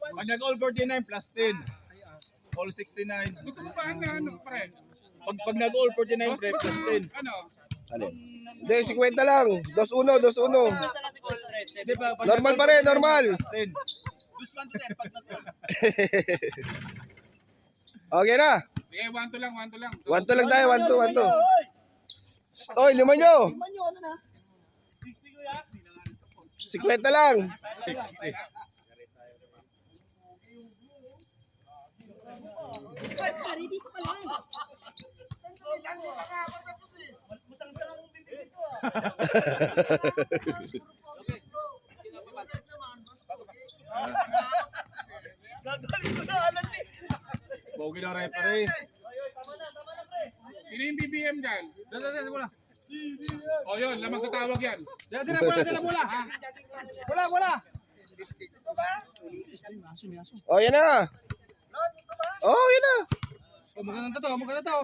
Pag nag-all 49 plus 10. All 69. Gusto mo ba ano, pre? Pag nag-all 49 pre, plus 10. Ano? Alin? Hindi, 50 lang. 2-1, 2-1. Di ba? Pag Normal nag-all pa rin, 49 normal. Plus 10. Okay na. Sige, 1-2 lang, 1-2 lang. 1-2 lang tayo, 1-2, 1-2. Oy, liman nyo. 50 lang. 60. Bogi na referee. Sino yung BBM dyan? Dali, wala. O yun, lamang sa tawag yan. Wala. Oh, yan na. Oh, yan na. Oh, maganda to.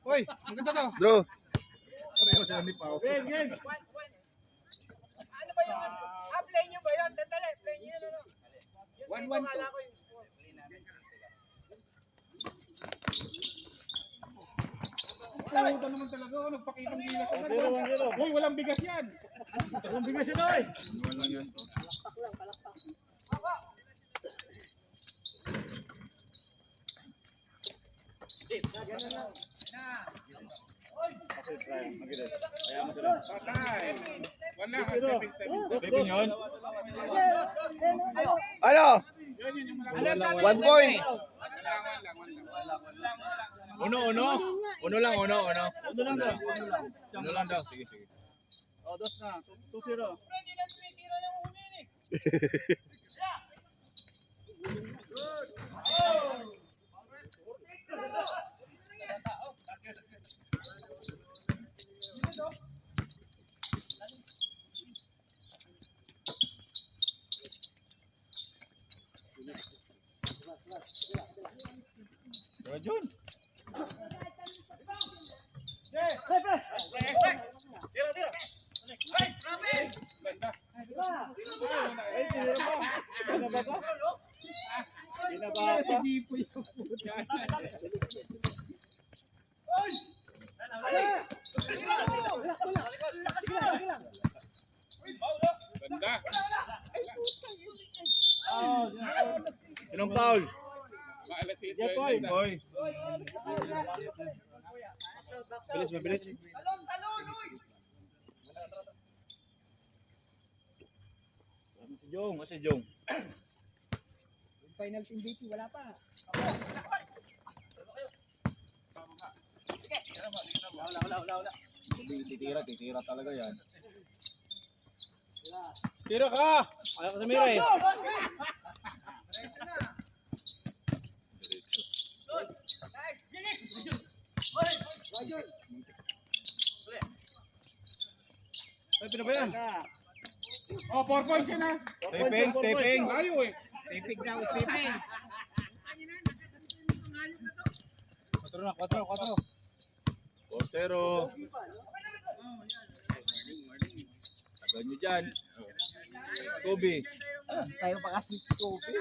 Hoy, maganda to. Bro. Pareho sila ni Pao. Game. Ano ba yung play nyo ba yun? Dali, play nyo yun. 1-1-2. Ito naman talaga, nagpakitang bilas. Uy, walang bigas yan. Walang bigas yun, oy. Patay. Wala, stepping. Stepping yun. Ano? Yun, yung malaki. 1 point. Uno lang. Uno lang daw. Sige. Oh, dos na. 2-0. Pwede na 3-0 ng unin eh. Jun. Ganda. Sinong foul? Maalas ito. Boy. Mabilis. Talon, uy! Si Jong. Final team BP, wala pa. Wala. Titira talaga yan. Tira ka! Ayaw ka sa mira eh. Ay, pina ba yan? Oh, 4 points yun ha. Stepping. Layo eh. Tipig daw, tipig. 4. 4-0. Tagal nyo dyan. Kobe. Tayo pa kasi Kobe.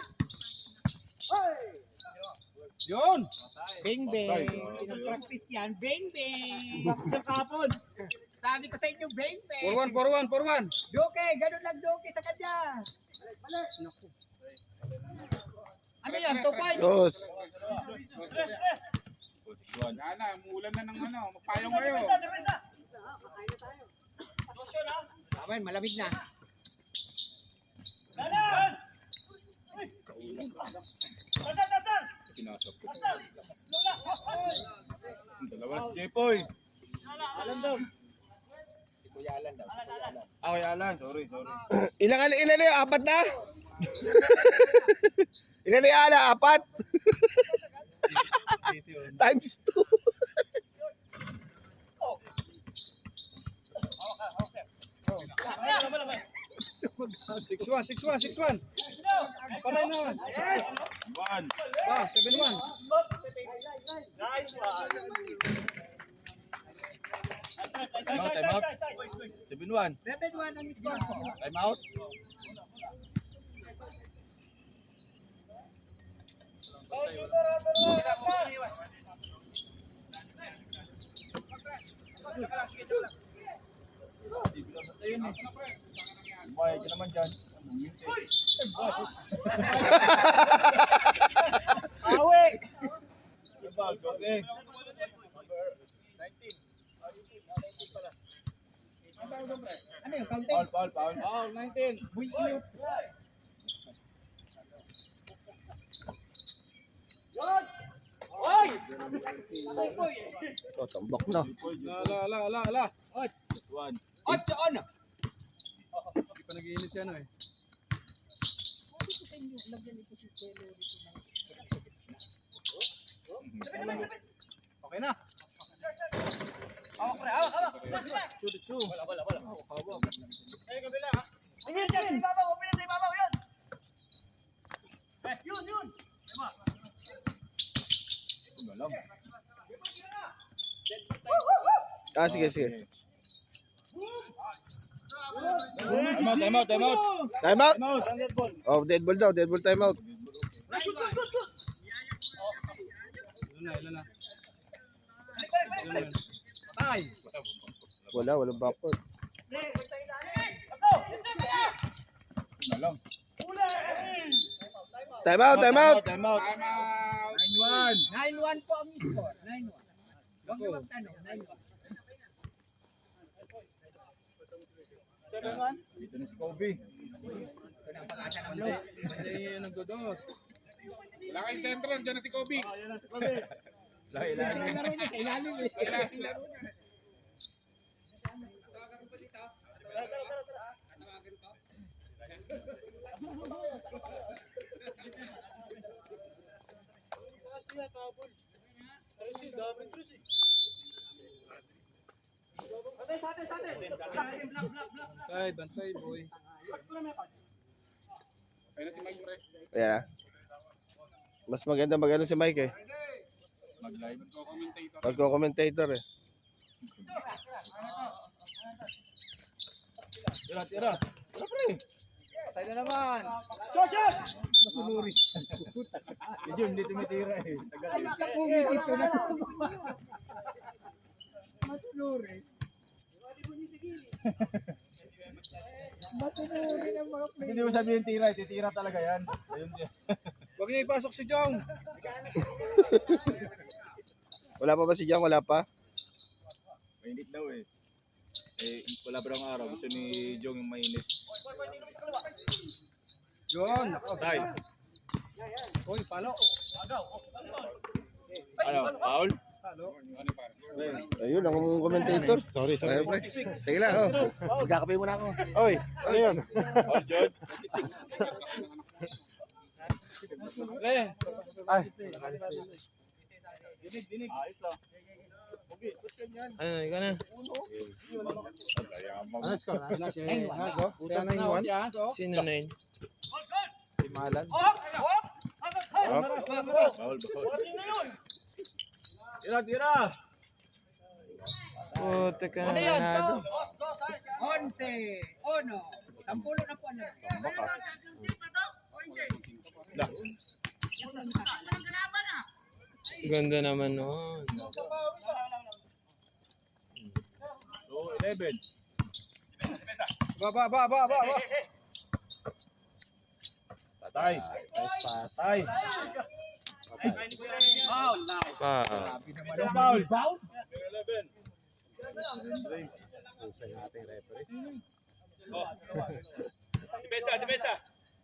Yun! Bing bing. Pinapractice yan. Bing bing. Bakit kapon? Sabi ko sa inyo, bing bing. 4-1. Doke, ganun lang doke sa kanya. Ano yan? 2-5. Dos. Yan na, mulan na ng ano. Magpayong kayo. Amen, malamig na. Pinasok ko. Dalawa si Jepoy. Kuya Alan. Sorry. Ilan yung 4 na? Ilan yung ala? 4? Times 2. Six one. Patay na. Yes! 1. 7-1. Nice one. Time out. 7-1. 7-1 ang score. Time out. Awe! Okay. Ano yung counting? Foul. Foul, 19. Uy, iyot. Oh, tambak na. Ala. One. Ocho, ano? Hindi pa nag-iinit yan eh. Okay na. Ayun, sa ibabaw. Open na sa ibabaw, yun. Yun. Ah, sige. Time out. Time out. Oh, dead ball daw. Dead ball time out. Ilan na. Ay. Walang backward. Time out. 9-1. 9-1 po ang score. 9-1. Huwag niyo magtanong. 9-1. Dito na si Kobe. Nagdodos. Wala kayong sentro, dyan na si Kobe. Lahi. Ang laro niya, sa ilalim eh. Bantay boy. Ayun na si Mike Pre. Yeah. Mas maganda mag-ano si Mike eh. Mag-live. Pagko-commentator eh. Tira. Patay na naman. Masuluri. Yun, hindi tumitira eh. Tagal. Matunuri. Hindi mo sabihin tira, titira talaga yan. Ayun din. Huwag niyo ipasok si Jong. Wala pa ba si Jong? Wala pa? Mainit daw eh. Wala pa daw ang araw. Gusto ni Jong yung mainit. Yun! Tay! Uy, palo! Ano? Foul? Ayun, ang commentator. Sorry. Sige lang, oh. Magkakape muna ako. Oy! Ano yun? Foul, George. 26. Ay! Dinig. Ayos lang. Ano, ikaw na. Ano score? Sino na yun? Malan. Tira! Oh, teka na Ano yun? ganado. 11. Ono. 10 na po. Ganda naman noon. So, 11. Ba. Tatay. Tatay. Pa. Foul. 11. Depensa.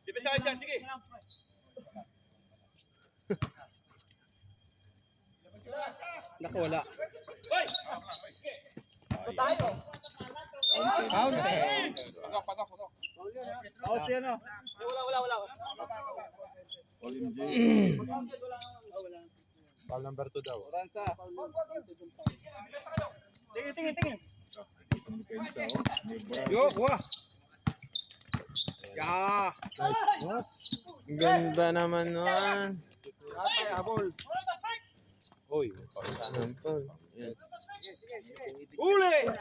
Depensa ka dyan, sige. Naku, wala. Pasok. Out yan ah. Wala. Foul number 2 daw. Tingin. Yo, wah. Ya. Ganda naman noon. Uy. Sampol. Yan. Uli!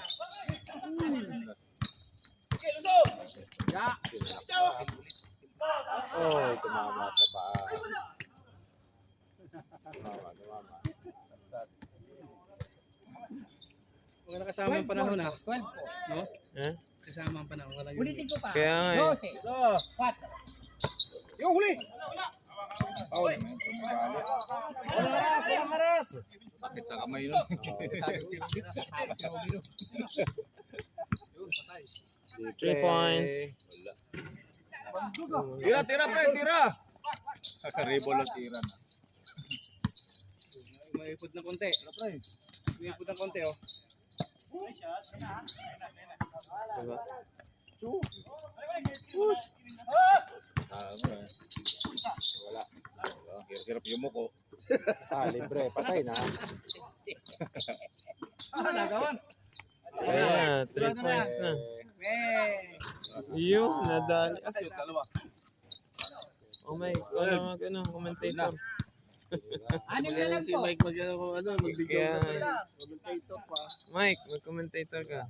Oh, tumama sa paa. Tumama. Wala kasama ang panahon ha. 12 po. No? Ha? Kasama ang panahon. Wala yun. Ulitin ko pa. Kaya nga eh. 12. 4. Yung huli. Paul. Sakit sa kamay nun. 3 points. Tira, tira, pre, tira. Kakaribo lang tira na. May ipod na konti. May ipod na konti, oh. Diba? Wala. Hirap yung muko. Libre, patay na. Nagawan. Ayan, 3 points na. Yung nadali. Oh my, commentator. Anim na lang po. Kaya, Mike, mag-commentator ka.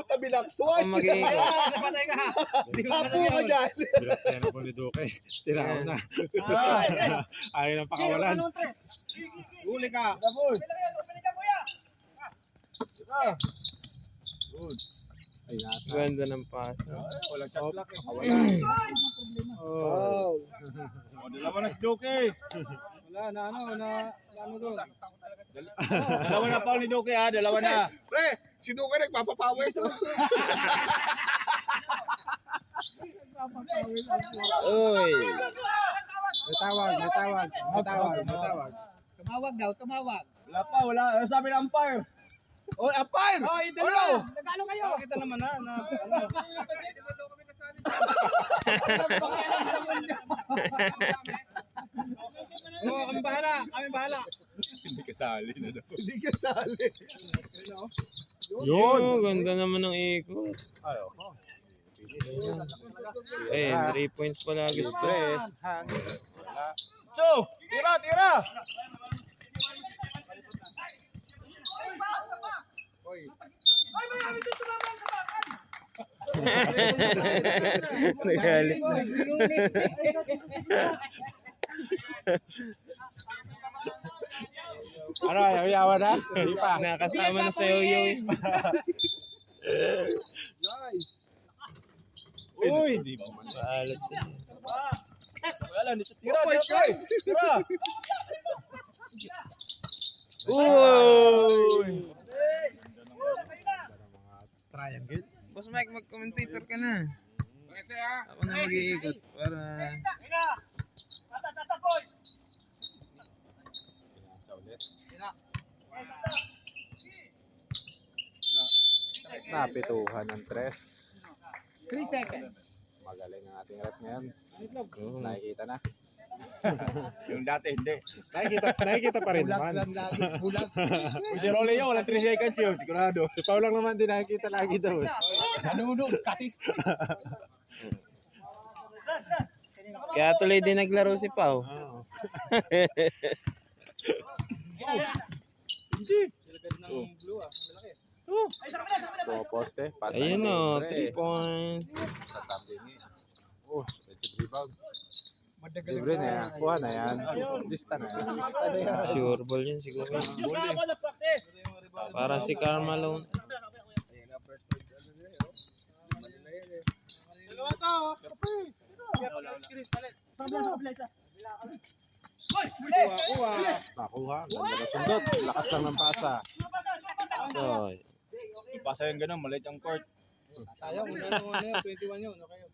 Tabi lang, swag. Kung mag-iikot. Napatay ka ha. Tapo ka dyan. Pinapaya po ni Duque. Tiraw na. Ayaw ng pakawalan. Huli ka. Ganda ng pass. Walang shot clock eh. Oh. Dalawa na si Doke. Wala na ano doon. Dalawa na Paul ni Doke ha. Dalawa na. Pre, si Duque nagpapapawis. Uy! May tawag. Tumawag daw, tumawag. Wala pa, wala. Ano sabi ng umpire? Oh, umpire! Oh, yung Ano? dalawa. Nagano kayo? Kita naman na ano. Oo, kami bahala. Hindi kasali na daw. Hindi ka sali. Yun! Ganda naman ng ikot. Eh, 3 points pala gusto. So, tira, tira. Nagalit na. Ano, yayawa na? Hindi pa. Nakasama na sa yoyo. Nice. Uy, di ba? Paalat siya. Wala, dito tira, tira. Tira. Uy! Triangle. Boss Mike, mag-commentator ka na. Ako na mag-iikot para... Napituhan ng 3. 3 seconds. Magaling ang ating rep ngayon. Nakikita na. Yung dati, hindi. Nakikita pa rin naman. Kung si Rolly yun, walang 3 seconds yun. Sigurado. Si Paul lang naman din nakikita lagi daw. Nanunod kasi. Kaya tuloy din naglaro si Pau. Oo. Poste. Patay. Ayun o, Libre. 3 points. Sa tabingi. Oh, defensive rebound. Libre na yan. Kuha na yan. Lista na yan. Lista na yan. Sure ball yun siguro. Para si Carmelo. Nakuha. Ganda na sundot. Lakas lang ng pasa. So, Ipasa yung gano'n, maliit ang court. Sayang, wala naman na yun. 21 yun. Okay.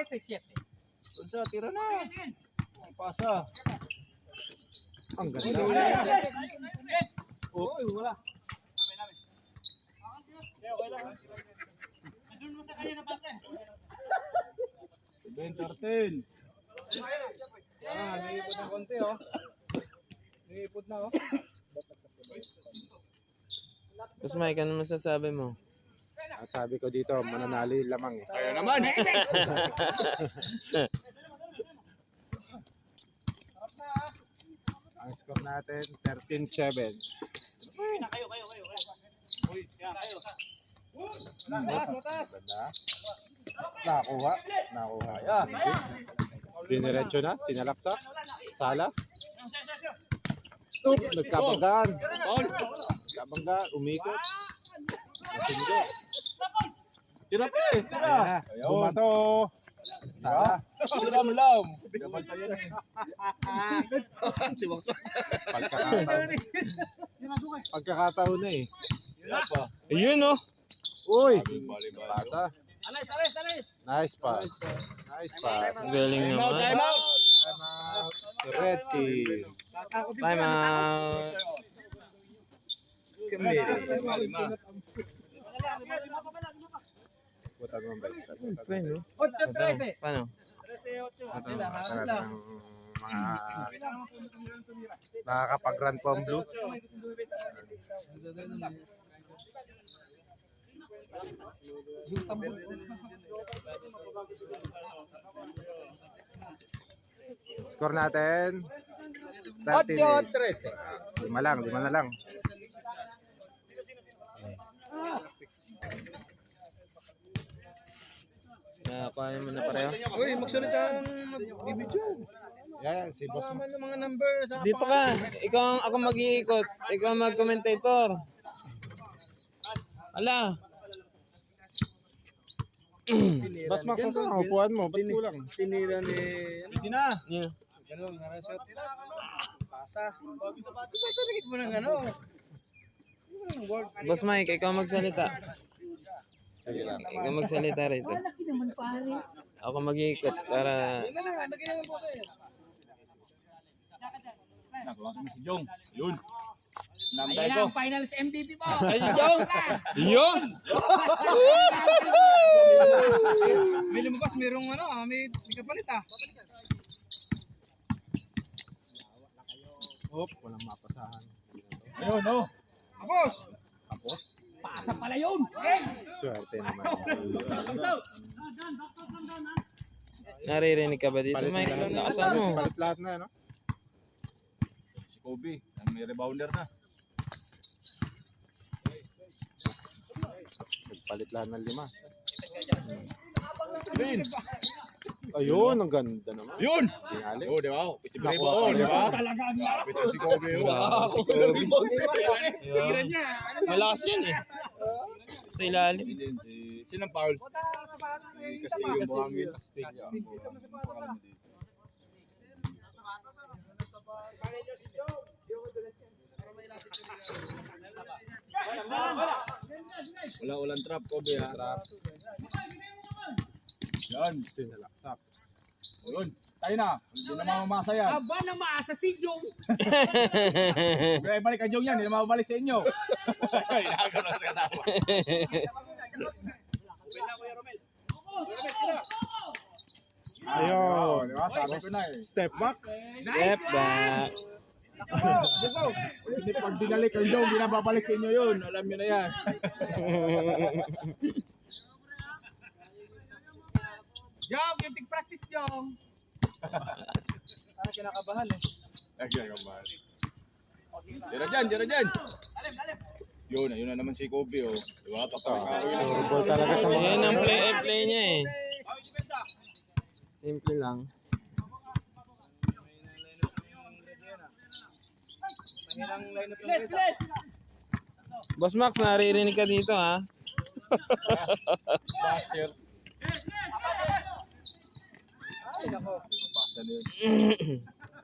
13-7. Unsa, tira na. Pasa. Ang ganda. Uy, wala. Ben 13. May ipod na konti, oh. May ipod na, oh. Boss Mike, ano masasabi mo? Ang sabi ko dito, mananalo yung lamang eh. Kaya naman. Ang score natin, 13-7. Ganda. Nakuha. Nakuha. Diniretso na. Sinalaksak. Sala. Nagkabanggaan. Nagkabanggaan. Umikot. Nasundo. Tira pa eh. Tira. Ayan na. Bumato. Lam. Pagkakataon na eh. Ayun oh. Uy! Bali. Pasa. Nice pass. Nice pass. Galing naman. Time out. Red team. Time out. Butan mo ba? Paano? 8-13. Paano? Nakakapag-run po ang blue. Score natin 30. Lima na lang. Nakakuha mo na pareho. Uy, magsalita ang magbibidyo. Yan, si boss mo. Tama ng mga number sa Dito ka. Ikaw ako mag-iikot. Ikaw ang mag-commentator. Ala. Boss Max, saan ang upuan mo? Ba't kulang? tinira ni... Yeah. Ano, nga shot. Pasa. Pasa likit mo ng ano. Boss Mike, ikaw magsalita. Sige lang. Ikaw magsalita rito. Laki naman pare. Ako mag-iikot para... Nakuha kami si Jong. Yun. Namday Ayan ko. ang finals MVP mo. Ay, Jong! Yun! May lumabas, merong ano, may kapalit ah. Oop, walang mapasahan. Ayun, no. Tapos! Pasa pala yun. Swerte naman. Naririnig ka ba dito, Palit Mike? na lahat. Lakasan mo. Palit lahat na, no? Si Kobe. May rebounder na. Palit lahat ng 5. Green. Ayun, ang ganda naman. Yun. Tinali. Oh, di ba? Si Bravo. Oh, di ba? Talaga niya. Ito si Kobe. Yun. Malakas yan eh. Sa ilalim. Sinang foul? Si Castillo. Buhangin. Castillo. Wala-ulang trap, Kobe ha. Trap. Yan. Sinalaksak. O yun. Tayo na. Hindi na mamamasa yan. Aba na maasa si Jong. Kaya balik ka Jong yan. Hindi na mababalik sa inyo. Inagaw sa kasama. Ayun. Di ba? Sabi ko na eh. Step back. Step back. Hindi pag binalik ang Jong, hindi na babalik sa inyo yun. Alam nyo na yan. Jong, yung tig-practice Jong. Parang kinakabahan eh. Okay, kamal. Dira dyan. Yun na naman si Kobe oh. Di ba? Sure ball talaga sa mga. Yan ang play niya eh. Simple lang. Boss Max, naririnig ka dito ha. Basher. Pasa na yun.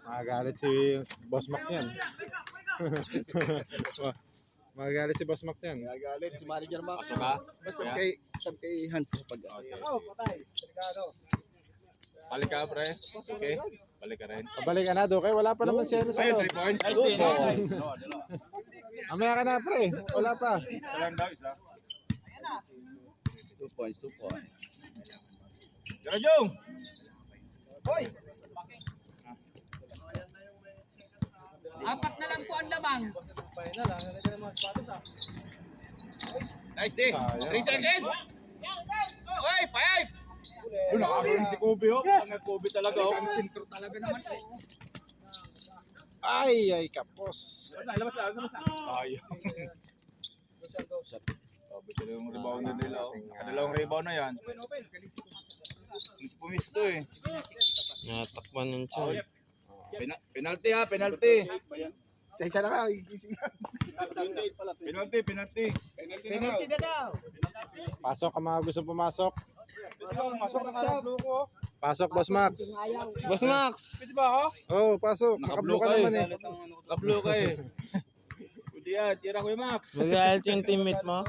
Magagalit si Boss Max yan. Magagalit si Boss Max yan. Nagalit si Manager Max. Pasok ka? Basta Kaya- kay Hans kapag Okay. Balik ka pre. Okay. Balik ka rin. Pabalik ka na, Doke. Wala pa naman siya sa Ayun, loob. 3 points. Amaya ka na, pre. Wala pa. Isa lang daw, isa. 2 points. Tira Jong! Apat na lang po ang lamang. Nice day. 3 seconds. Oy, 5. Yun, nakakaroon si Kobe oh. Ang Kobe talaga oh. Talaga naman eh. Ay, kapos. Labas na. Ayaw. Sabi sila yung rebound nila oh. Nakadalawang rebound na yan. Pumis to eh. Natakpan ng chan. Penalty ha, penalty. Isa na ka. Penalty. Penalty na daw. Pasok ang mga gusto pumasok. Masok na ka. Pasok, Boss Max. Boss Max! Oh, pasok. Nakablo ka naman eh. Nakablo ka eh. Pwede yan, tira ko yung Max. Mag-aalit yung teammate mo.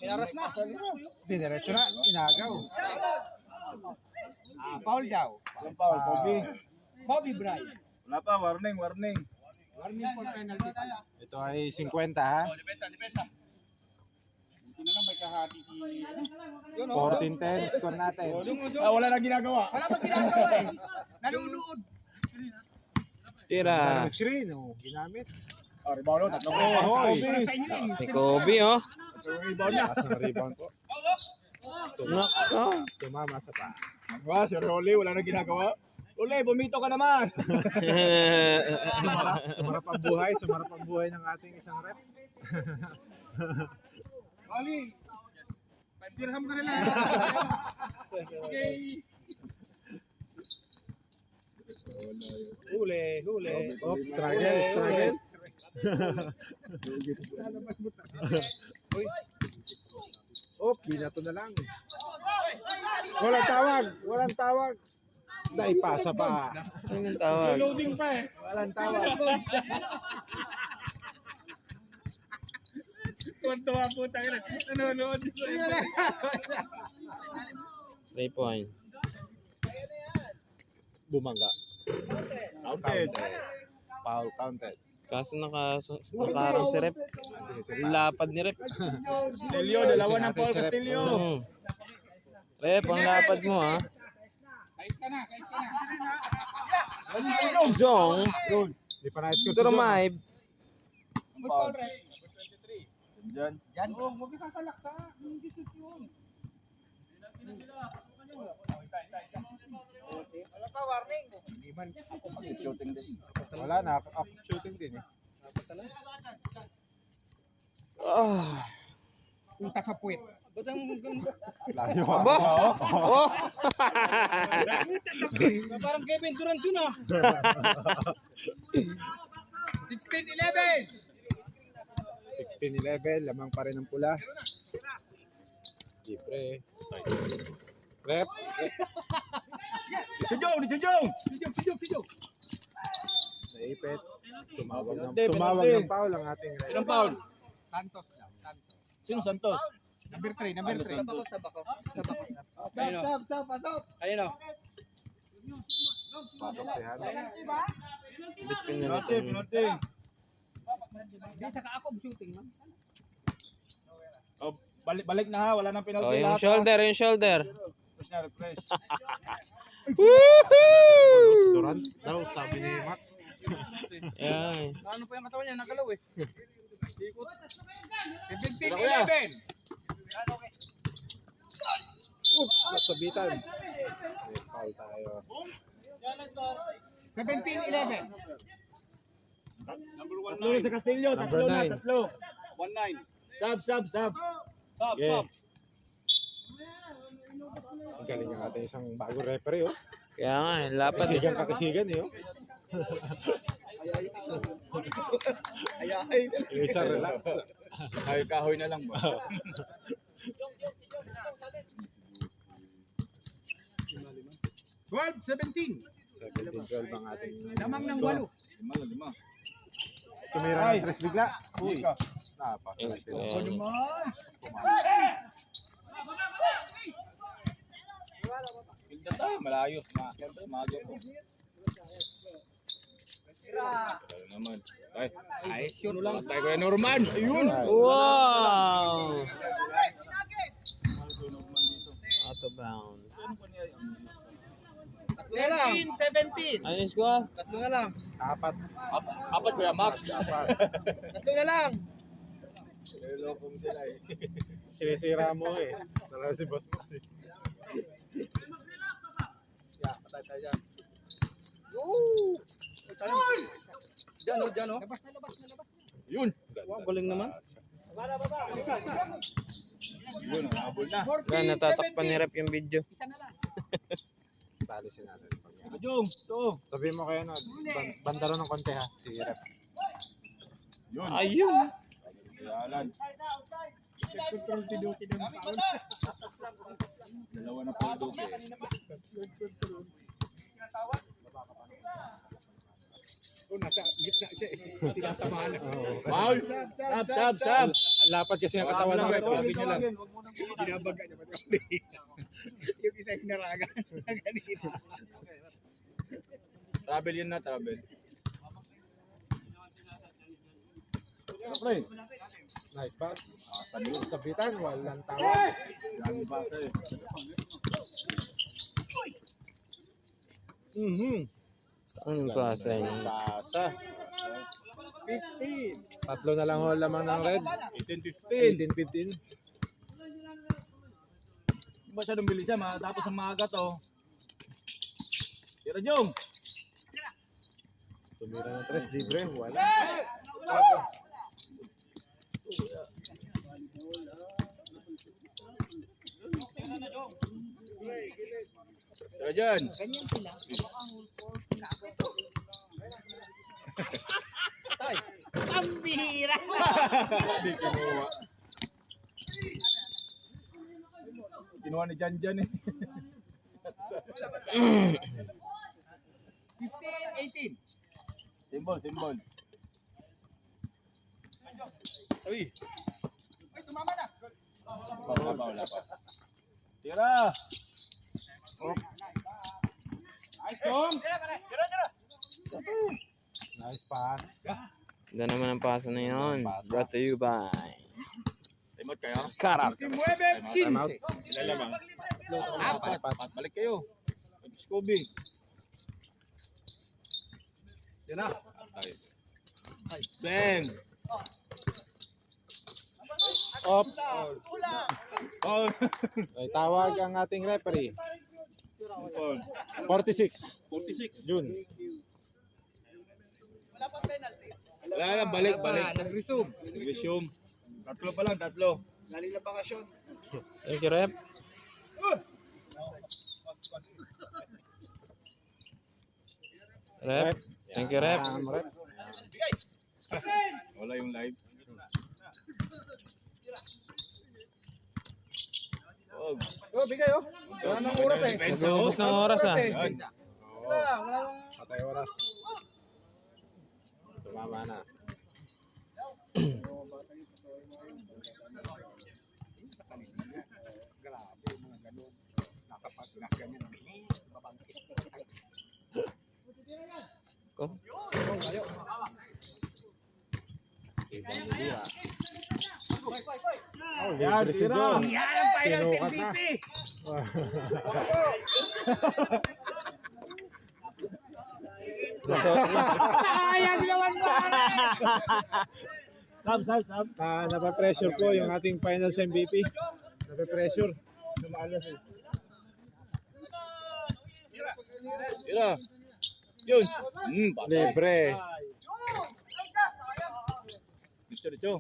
Inaras na. Diretso na, inagaw. Foul daw. Yung foul, Kobe. Bobby Bry. Wala pa, warning. Warning for penalty. Ito ay 50 ha. Hindi na lang may kahati si... 14-10 score natin. Wala na ginagawa. Wala pa ginagawa eh. Nanunood. Tira. Screen, oh, ginamit. Rebound, tatlong Hoy. Para sa inyo eh. Si Kobe, oh. rebound niya. Taas ng rebound po. Nako. Tumama sa pa. Si Rolly, wala na ginagawa. Rolly, bumito ka naman. Sumarap ang buhay ng ating isang rep. Ali, 5 dirham ka na lang. Okay. Huli. Oops, struggle. Oop, binato na lang. Walang tawag. Dahil pasa pa. Ano yung tawag? Loading pa eh. Walang tawag. Tuwan-tuwa po tayo na. Nanonood. 3 points. Bumangga. Counted. Foul counted. Kaso nakaroon si Rep. Lapad ni Rep. Castillo, dalawa ng foul, Castillo. Rep, ang lapad mo, ha? Kais ka na. Jong. Di pa na-score si John. Turmay. Foul. Diyan. Oh, huwag ka sasalaksa. Hindi shoot yun. Wala pa warning. Shooting din. Wala na, up shooting din eh. Punta sa puwet. Layo. Aba! Oh! Parang Kevin Durant yun ah. 16-11. 16-11, lamang pa rin ang pula. Siyempre. Rep. Si Jong! Naipit. Penalty. Tumawag ng foul ang ating rep. Ilang foul? Santos daw. Santos. Sino Santos? Number 3. Pasok. Ayun o. Pasok si Hano. Penalty. Hindi, saka ako shooting man. Oh, balik na ha, wala nang Oh, penalty yung lahat. shoulder. Refresh na, refresh. Woohoo! Durant daw, sabi ni Max. Yan. Ano pa yung katawan niya? Nagalaw eh. 17-11. Oops, nasabitan. May foul tayo. 17-11. Tatlo rin sa Castillo, Number tatlo na, 9. tatlo. 1-9. Sub. Yeah. Ang galing ng ating isang bagong referee, oh. Kaya nga, lapad. Kakisigan eh, oh. Yung isa relax. Ay, kahoy na lang ba? Gold, 17. 17-12 ang ating Lamang ng score. 8. Lima. Tumira ng tres bigla. Uy. Napasa. Yan. Tignan tayo, malayo. Mago po. Ano naman. Ay, shoot lang. Tayo kaya Norman. Ayun. Wow! Out of bounds. 17. Ano yung score? Tatlo na lang. Apat kuya Max. Tatlo na lang. Lokong sila eh. Sinisira mo eh. Talaga si Boss Max eh. Patay tayo dyan. Diyan o. Labas na. Yun. Wow, galing naman. Yun, habol na. Wala, natatakpan ni Rep yung video. Talisin natin. Jung, ito. Sabi mo kayo, no, bandaro ng konti ha, si Rep. Yun. Ayun. Yalan. Control si Duty ng foul. Dalawa na po Duque. Oh, nasa gitna siya eh. Tinatamaan na. Foul. Sab. Ang lapad kasi ang katawan ng Rep. Sabi niya lang. Binabaga niya ba ito? Yung isa yung naraga. Ganito. Travel yun na, travel. Nice pass. Sabitan, walang tawa. Dami basa eh. Anong klase yun? Basa. 15. Tatlo na lang ho lamang ng Red. 18-15. 18-15. Masyadong bilis siya, matapos ang maaga to. Tira Jung. Tumira ng 3, libre, wala. Tira dyan. Ang bihira. Hindi kinuha. Kinuha ni Jan eh. 15, 18. Symbol. Uy. Wala pa. Tira. Nice pass. Ganda naman ang paso na yun. Brought to you by Timot kayo. Karap. 19, Time out. 15. Ilan lamang? Apat. Balik kayo. Scooby. Yan na. Bang. Up. Oh. Ay, tawag ang ating referee. 46. 46. June. Wala na, balik. Nag-resume. Tatlo pa lang. Galing na bakasyon. Thank you, Rep. Rep. Thank you, Rep. Rep. Wala yung live. Oh, bigay oh. Wala nang oras eh. Nag-uubos ng oras ah. Yan. Patay oras. Tumama na. Grabe, mga ganun. Nakapag na ganyan. Ko. Oh, libre si John. Yan ang final Sinukat na. MVP. Sayang naman mo. Sab. Napapressure po yung ating finals MVP. Napapressure. Sumalas eh. Tira. Yun. Patay. Libre. Dito.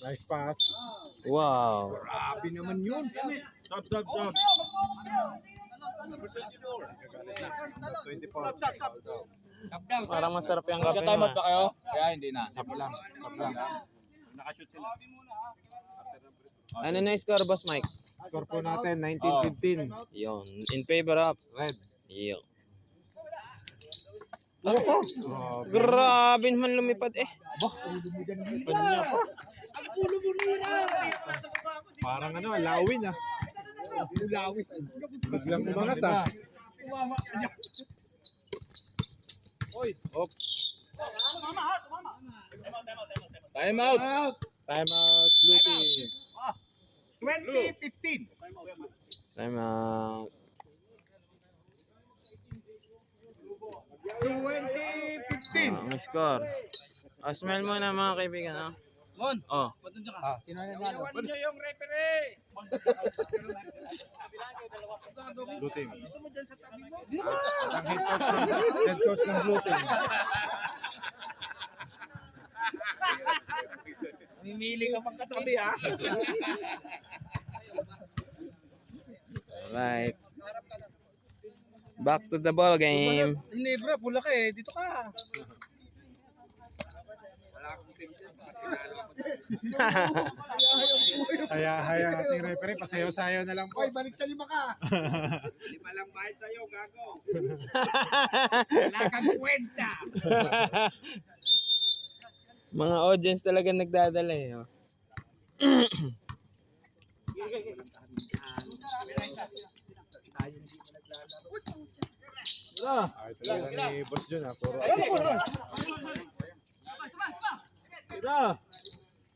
Nice pass. Wow. Grabe naman yun. Sab. 24. Parang masarap yung kape Nagka-time mo. out ba kayo? Kaya hindi na. Sap lang. Nakashoot sila. Ano na yung score, Boss Mike? Score po natin 19-15. Yun. In favor of. Red. Yun. Oh, Grabe naman lumipad eh. niya pa. Parang ano, lawin ah. Lawin. Biglang umangat ah. Time out. Time out, blue team. 20-15. Time out. 20-15. Ang score. Smile muna mga kaibigan. Ah. Mon. Oh. Sino na nalo? Siya yung referee. Blue team. Ang head coach ng blue team. Mimili ka pang katabi ha. Alright. Back to the ball game. Hindi bro, pula ka eh. Dito ka. Haya ating referee, pasayaw-sayaw na lang po. Hoy, balik sa 5 ka. Wala kang kwenta. Mga audience talaga nagdadala eh. Oh. Ito talaga ni Boss John, puro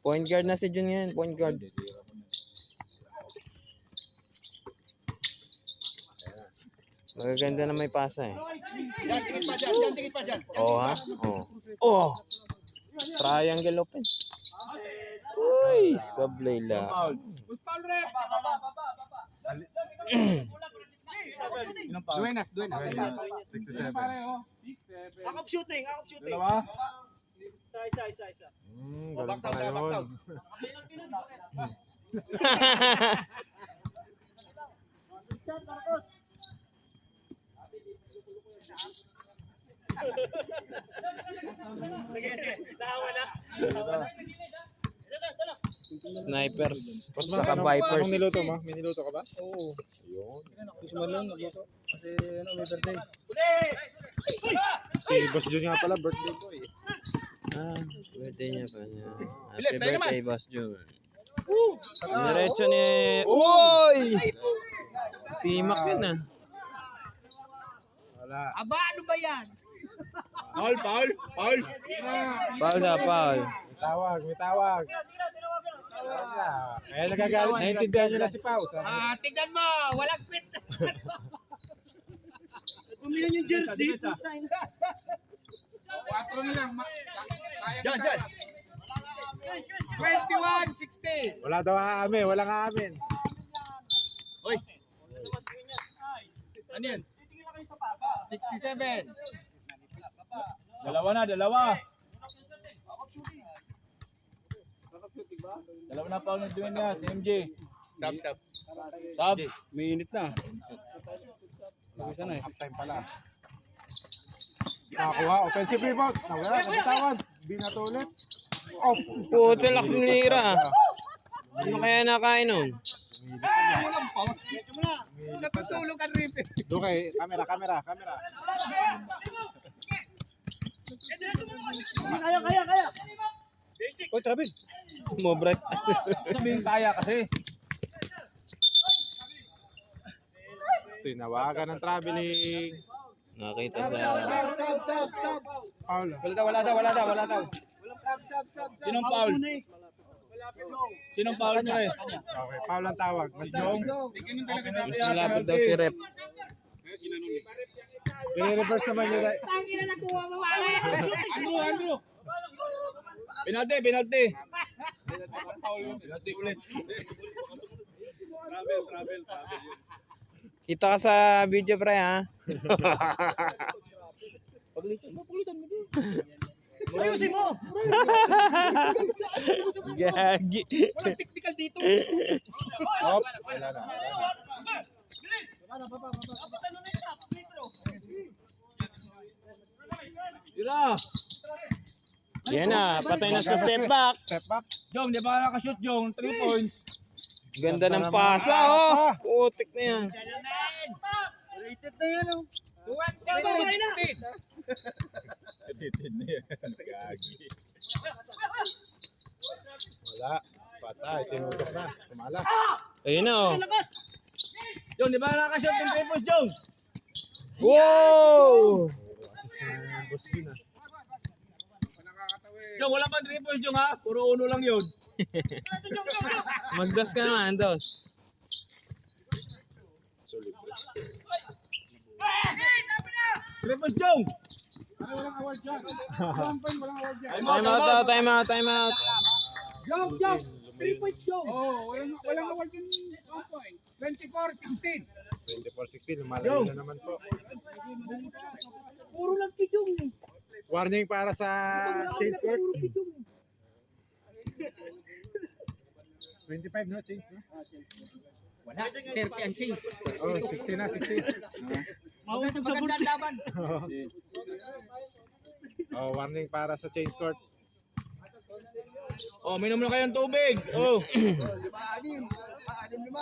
Point guard na si Jun yan. Point guard. Magaganda na may pasa eh. Dyan, tingin pa dyan. Dyan, tingin pa dyan. Oh ha? Oh. Oh! Triangle open. Uy! Sablay lang. Duenas. Pare, oh. 6, 7. Akop shooting. Dalawa. ganun pala yun. Snipers. Boss Saka Mac, Vipers. anong niluto mo? May niluto ka ba? Oo. Si Boss John nga pala, birthday boy. Ah, birthday niya pa niya. Bilis, Happy tayo naman. birthday, Boss Jun. Diretso ni... Uy! Timak yun ah. Wala. Aba, ano ba yan? Paul. Foul na, foul. May tawag. Wala. Kaya nagagalit, naiintindihan nyo na si Pao. Tignan mo, walang kwenta. Tumilan yung jersey. 4 na lang. Dyan. 21-16. Wala daw aamin, walang aamin. Hoy. Ano yan? 67. Dalawa na. Dalawa na pa ang nagduin niya, TMJ. Sab. Sab, may init na. Isa na eh. Half time pala. Nakakuha, offensive rebound. Nawala, nagtawag. Binato ulit. Oh, Puto, lakas nilira. Ano kaya nakain nun? Natutulog ang rip. doon kay camera. Kaya. Oy, Travis. Sumobrat. Sabihin kaya kasi. Tinawagan ng traveling. Nakita sa... Sab. Paul. Wala daw. Sinong foul? Sinong foul niya eh? Okay, Paul ang tawag. Mas Jong. Mas malapit daw si Rep. I-reverse naman yun. Andrew. Penalty. Penalty ulit. Kita ka sa video, pre, ha? Ayusin mo. Gagi. Walang technical dito. Hop, wala na. Tira. Yan na, patay na sa step back. Step back. Jong, di ba nakashoot Jong? 3 points. Ganda ng pasa, oh. Putik na yan. Rated na yan, oh. Wala. Patay. Tinusok na. Sumala. Ayun na, oh. Jong, di ba nakashoot ng 3 points Jong? Wow! Assist na boss din ah. Jong, wala pa 3 points Jong ha? Puro uno lang yun. Magdas ka naman, dos. Three points Jong! Walang award dyan. Walang award dyan. Time out. Jog. 3 points, Jog. Oh, walang award yung 1 point. 24-16. 24-16. Lumalayo na naman po. Puro lang pijong eh. Warning para sa change court. 25 no? Change no? Wala, 30 ang change. Oh, 60 na, 60. Maganda ang laban. Oh, warning para sa change court. Oh, minom na kayong tubig. Oh.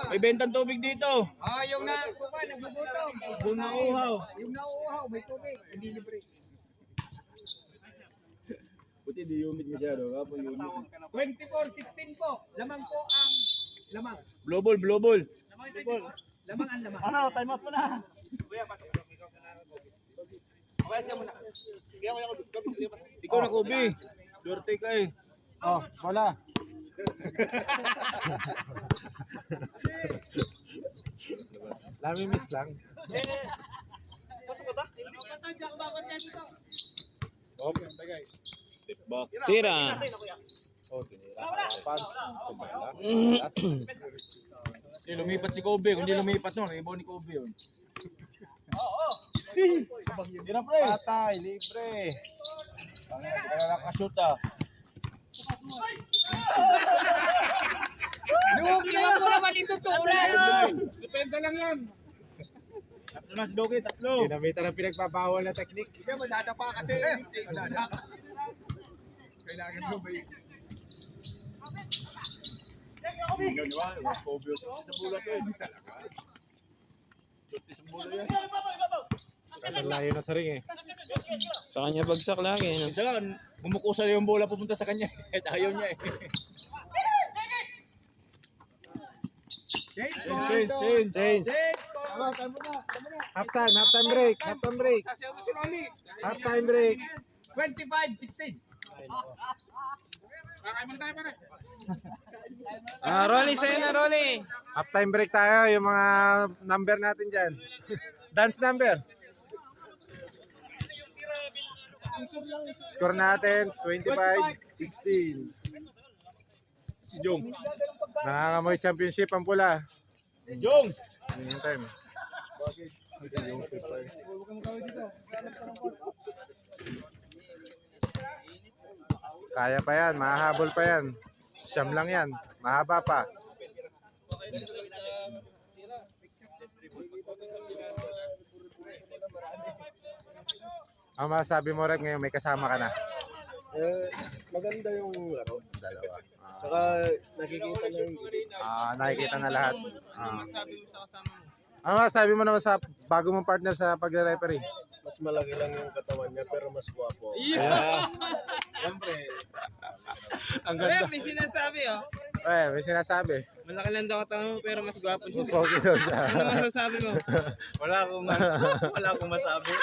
May bentang tubig dito. Oh, yung nagugutom. Kung nauuhaw. Yung nauuhaw, may tubig. Hindi libre. Buti di humid masyado. Kapag humid. 24-16 po. Lamang po ang lamang. Blue ball, blue ball. Lamang ang lamang. Ano, time out mo na. Ikaw na, Kobe. Swerte ka eh. Oh, bola. Nami-miss lang. Oh, tagay. Tira. Oh, tinira. Pan. Hindi lumipat si Kobe. Kung hindi lumipat no, ibaw ni Kobe yun. Hindi na pre. Patay, libre. Hindi ka na nakashoot ah. Yung ko naman ito tulan. Depende lang yan. Tatlo na si Doki, tatlo. Ginamitan ng pinagbabawal na technique. Hindi ka madadapa kasi. Kailangan mo ba yun? Kobe sa bulat eh. Shoot sa bulat yan. Ang layo na sa ring eh. Sa kanya bagsak lagi. No? Minsan nga, kumukusa na yung bola pupunta sa kanya. Ayaw niya eh. Change. Half time break. Sasayaw mo si Rolly. Half time break. 25-16. Kakay mo na tayo pare. Rolly, sa'yo na, Rolly. Half time break tayo. Yung mga number natin dyan. Dance number. Score natin, 25-16. Si Jong. Nangangamoy championship ang pula. Jong! Yung time. Kaya pa yan, mahahabol pa yan. Siyam lang yan, mahaba pa. Ang masasabi mo rin ngayon, may kasama ka na. Maganda yung laro. Dalawa. Saka nakikita na yung Nakikita na lahat. Ano masasabi mo naman sa bago mong partner sa pagre-referee? mas malaki lang yung katawan niya pero mas gwapo. Ang ganda. may sinasabi, oh. May sinasabi. Malaki lang daw katawan mo, pero mas gwapo siya. Mas pogi daw siya. Ano masasabi mo? Wala akong masabi.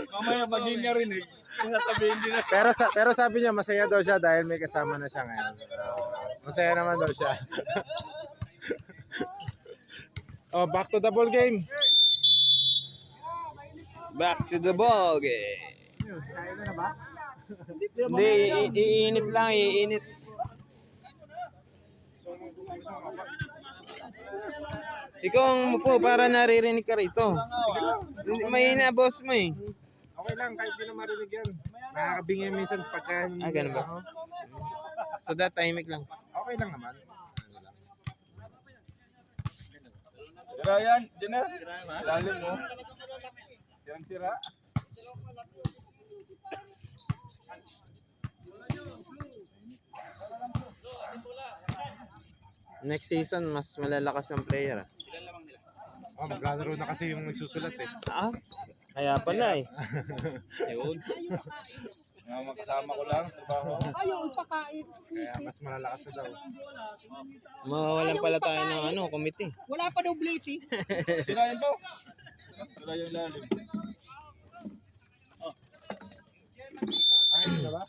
Mamaya maging niya rin eh. Sasabihin din na. Pero sabi niya masaya daw siya dahil may kasama na siya ngayon. Masaya naman daw siya. Oh, back to the ball game. Back to the ball game. Hindi, iinit lang, iinit. Ikaw ang mupo para naririnig ka rito. Mahina boss mo eh. Okay lang, kahit di na marinig yan. Nakakabingi minsan sa pagkain. Ganun ba? So that timing lang. Okay lang naman. Sira yan, Jenner. Lalim mo. Sirang-sira. Next season, mas malalakas ang player. Oh, maglalaro na kasi yung nagsusulat eh. Kaya pala eh. Yun. Mga makasama ko lang sa trabaho. Ayaw, ipakain. Kaya mas malalakas na daw. Mawawalan pala tayo ng committee. Wala pa daw blazing. Sira yan po. Sira yung lalim. Ayos na ba?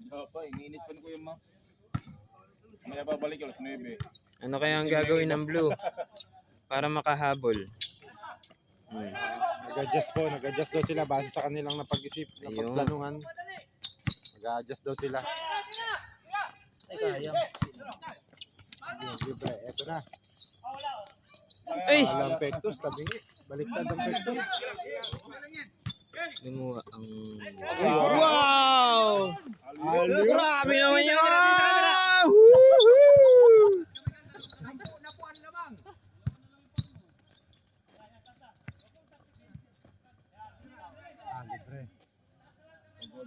Pa, iniinit pa ni Kuya Ma. May babalik yung 9. Ano kaya ang gagawin ng Blue? Para makahabol. Nag-adjust daw sila base sa kanilang napag-isip na Ayun. pagplanuhan. Nag-adjust daw sila. Libre, eto na. Ay! Walang pektos, tabingi. Baliktad ang pektos. Lumuha ang... Wow! Grabe naman yun! Woohoo!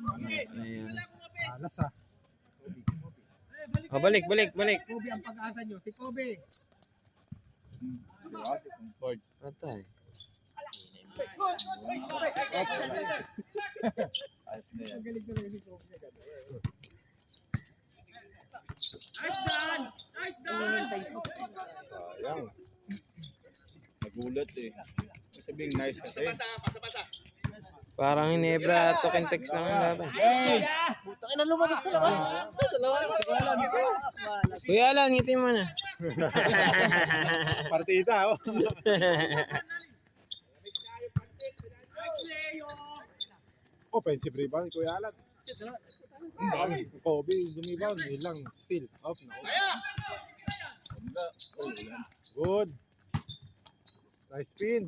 Ayan. Alas ah. Oh, balik. Kobe ang pag-asa nyo. Si Kobe. Patay. Sayang. Nagulat eh. Sabihin nice kasi. Parang Hinebra at Tokentex lang ang laban. Kuya Alan, ngitin mo na. Partida oh. Offensive rebound, Kuya Alan. Kobe, rebound, nilang steal. Off na. Good. Nice spin.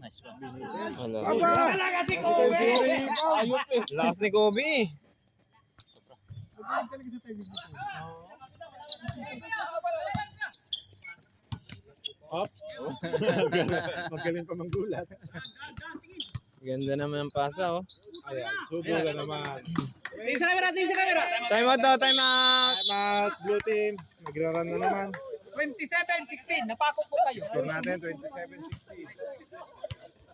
Ala. Talaga si Kobe! Lakas ni Kobe. Up. Magaling pa manggulat. Ganda naman ang pasa, oh. Ayan, subo na naman. Tingin sa camera! Time out daw, time out. Time out, blue team. Nagra-run na naman. 27-16. Napako po kayo. Score natin, 27-16.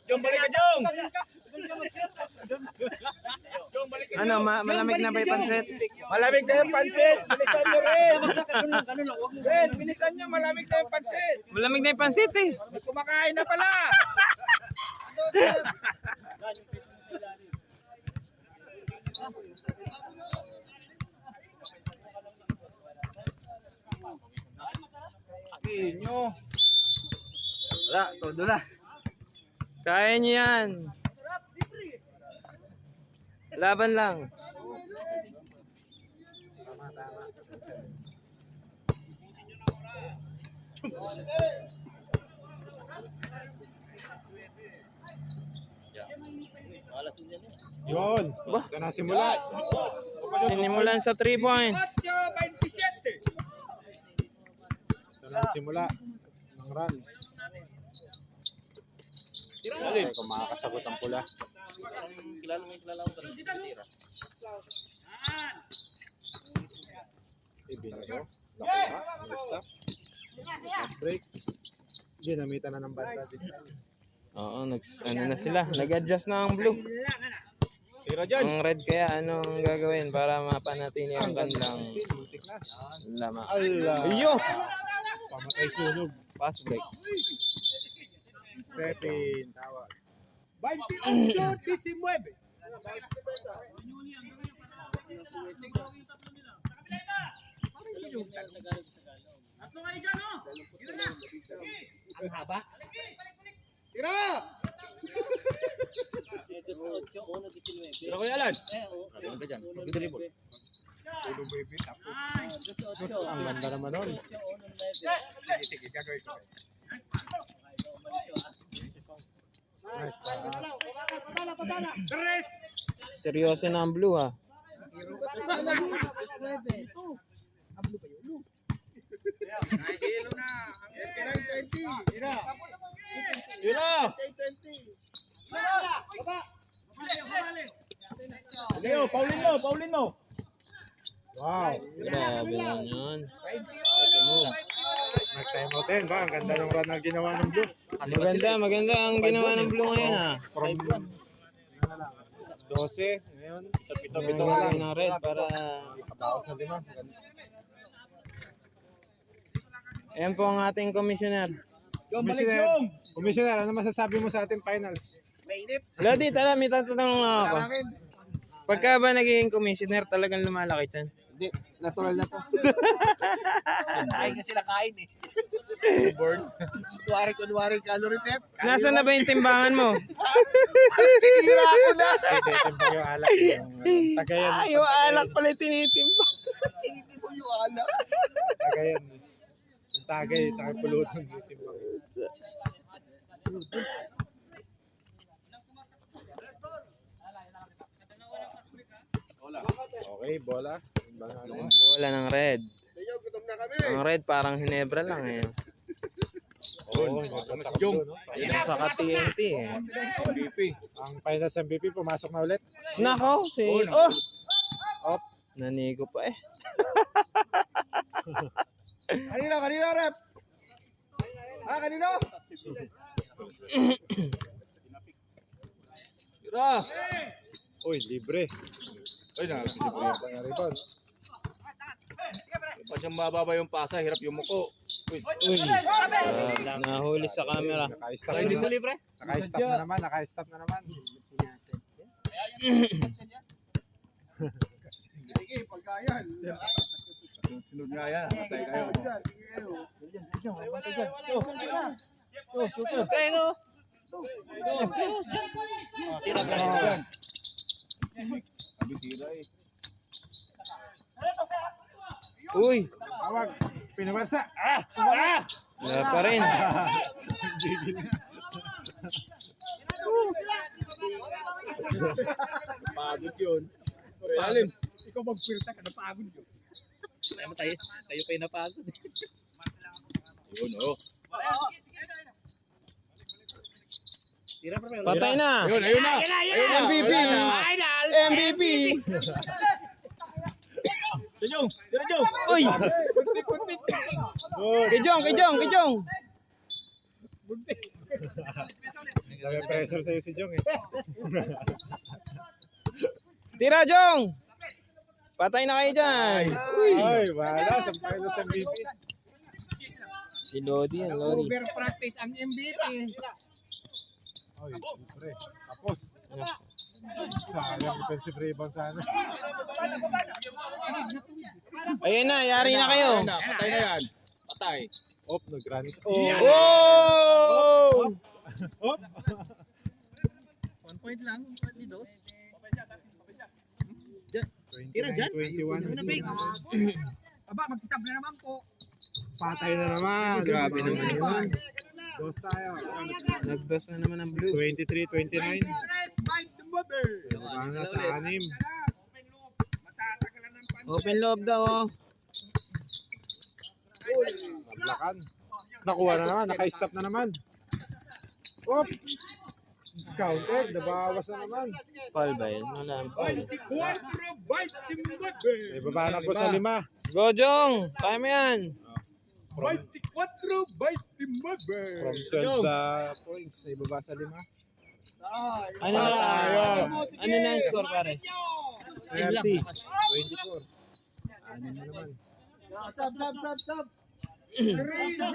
Jong, balik ka, Jong! Ano, malamig na ba yung pansit? Malamig na yung pansit! Bilisan nyo rin! Ben, bilisan nyo, malamig na yung pansit! Malamig na yung pansit, eh. Mas kumakain na pala! Wala, todo na. Kaya niyo yan. Laban lang. Yun. Bah. Ito na simula. Sinimulan sa 3 points. 8-27. Ito na simula ng run. Ay, kung makakasagot ang pula. Ibinado. Nakuha. Stop. Break. Ginamitan na ng banda. Oo, ano na sila. Nag-adjust na ang blue. Tira dyan! Ang red kaya, anong gagawin para mapanatili ang kanilang Muntik na. lama? Allah. Iyo! Pamatay sunog. Pass break. Pepin. Tawag. 28-19. Ang haba. Tira ko yalan! Ano ka dyan? Mag-dribble. Ang ganda naman nun. Sige, gagawin ko. Nice pass. Seryoso na ang blue, ha? Tira! Leo, Paulin mo! Wow. Grabe lang yun. Nag-time out din ba? Ang ganda ng run na ginawa ng blue. Maganda ang ginawa ng blue ngayon, ha? From 12. Ngayon. Ito gagawin ng red para... Kabawas na 5. Ayan po ang ating commissioner. Commissioner, ano masasabi mo sa ating finals? Lodi, tala, may tatanong lang ako. Pagka ba naging commissioner, talagang lumalaki dyan? Hindi, natural na to. Ay, kasi nakain eh. Kunwari, calorie dep. Nasaan na ba yung timbangan mo? Sinira ko na. Ito pa yung alak. Yung Tagayan. Ay, yung alak pala tinitimba. Hindi mo yung alak. Tagayan. Yung tagay, saka pulutan ng timbang. Okay, bola. Bola ng red. Ang red parang Hinebra lang eh. Oo, Jong. Ayun sa TNT eh. MVP. ang finals MVP pumasok na ulit. Nako, si... Oh! Op, nanigo pa eh. Kanino, rep? Kanino? Tira! Uy, libre. Ay, Rebound. pa siyang mababa yung pasa, hirap yung muko. Uy, Uy, nahuli sa camera. Naka-stop na naman. libre? Naka-stop na naman. sunod nga yan. Masay kayo. Sabi tira eh. Uy, Tawag. Pinabarsa. wala pa rin. Pagod yun. Palim. Ikaw magpirta ka, napagod yun. Tayo pa yung napagod. Yun, oh. Patay na. Ayun, ayun na. Ayun na. MVP. Final! MVP. Jong, Jong. Uy, kay Jong. Nag-pressure sa'yo si Jong eh. Tira, Jong. Patay na kayo dyan. Ay, wala. Sampay na sa MVP. Si Lodi yan, Lodi. Over practice ang MVP. Ay, libre. Tapos. Sayang defensive rebound sana. Ayun na, yari na kayo. Ayun na, patay na yan. Patay. Op, nag-granite. Oh! Op. 1 point lang. Dos. 29, Tira dyan. 21. Aba, magsisab na naman po. Patay na naman. Grabe naman yun. Dos tayo. Nagdos na naman ang blue. 23-29. By the mother. Baka sa 6. Open loob daw, oh. Nablakan. Nakuha na naman. Naka-stop na naman. Op. Counted. Nabawas na naman. Foul ba yun? Wala ang foul. May babanak ko sa 5. Go, Jong! Kaya mo yan. From 12 points. May baba sa 5. Ano na ang score, pare? 30. 24. Ano na naman.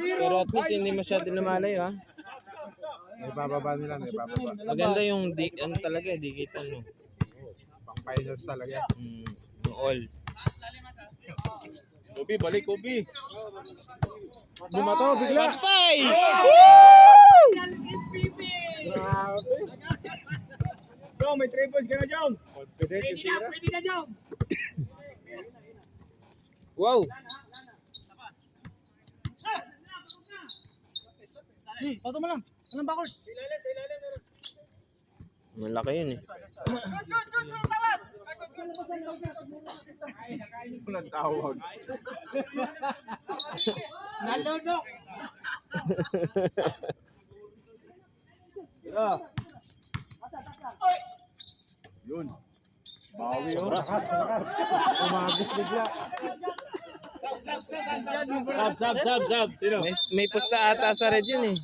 Pero at least hindi masyado lumalayo, ha? May bababa nila. May bababa. Maganda yung ano talaga, dikitan, no? Pang finals talaga. Yung all. Kobe, balik, Kobe. Bumato bigla. Patay! Grabe. Jong, may 3 points ka na, Jong. Confident yung tira. Pwede na, Jom. Wow! Pato mo lang. Anong bakol? Malaki yun, eh. Walang tawag. Nalunok. Yun. Bawi, oh. Lakas. Umagos bigla. Sab. Sino? May pusta ata sa red yun, eh.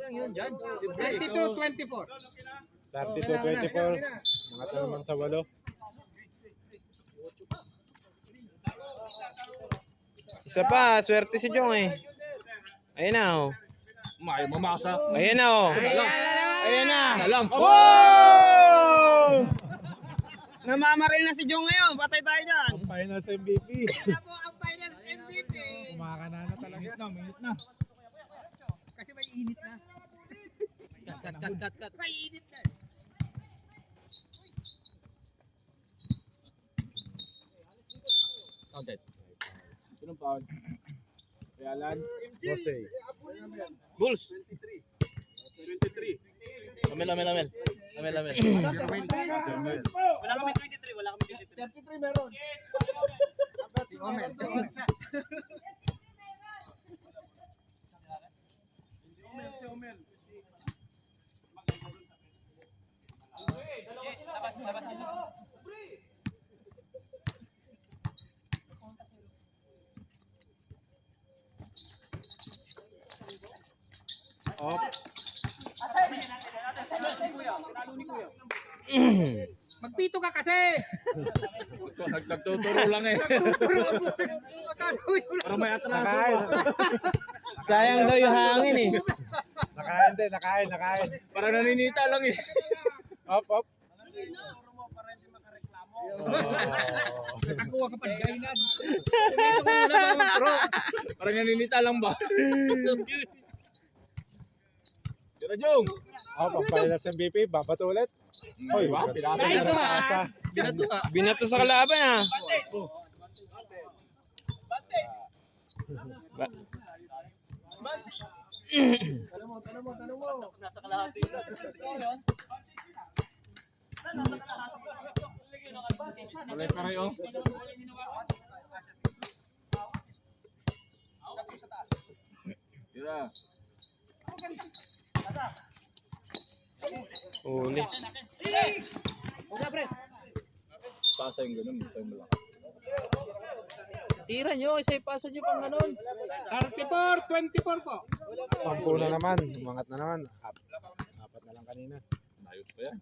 22-24. 32-24. Mga naman sa 8. Isa pa, swerte si Jong, eh. Ayun na, oh. May mamasa. Ayun na, oh. Ayun na. Salang. Wow! Namamaril na si Jong ngayon. Patay tayo dyan. Finals MVP. Ako ang final MVP. Kumakanana talaga. Minute na. Kasi may init na. Cut. May init na. Counted. Sinong foul? Realan. Jose. Bulls. 23. Lamel. Wala kami 23. 33 meron. Magpito ka kasi! Nagtuturo lang eh. Para may atraso Nakain. pa. Sayang daw yung hangin eh. Nakain din, nakain. Para naninita lang eh. Op. Nakakuha ka pa gainan. Para naninita lang ba? Tira Jong. Pagpahilas ng BP, babato ulit. Hoy, Nice pinasa. Binato nga. Binato sa kalaban ah. Pare-pare oh. Tira. Uli. Pasa yung ganun. Pasa yung malakas. Tira nyo, isa ipasa nyo pang ganun. 34-24 po. 10 na naman, umangat na naman. Apat na lang kanina. Ayos pa yan.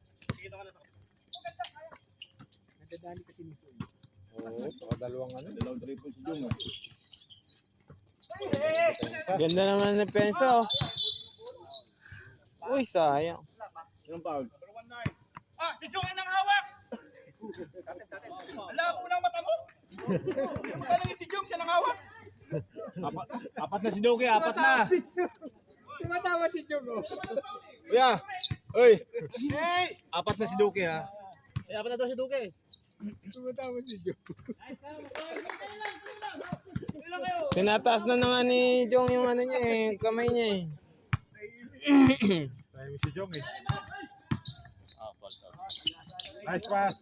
Oo, dalawang ano. Dalawang triple si Jong. Ganda naman ng pensa oh. Uy, sayang. Sinong foul? Ah, si Jong ang hawak! Wala ko unang mata mo! Parang si Jong siya nang hawak! Apat na si Doke, apat na. Tumatawa si Jong oh. Kuya. Oy. Apat na si Doke ha. Tumatawa si Jong. Tinataas na nga ni Jong yung ano niya eh, kamay niya eh. Tayo si Jong eh. Nice pass.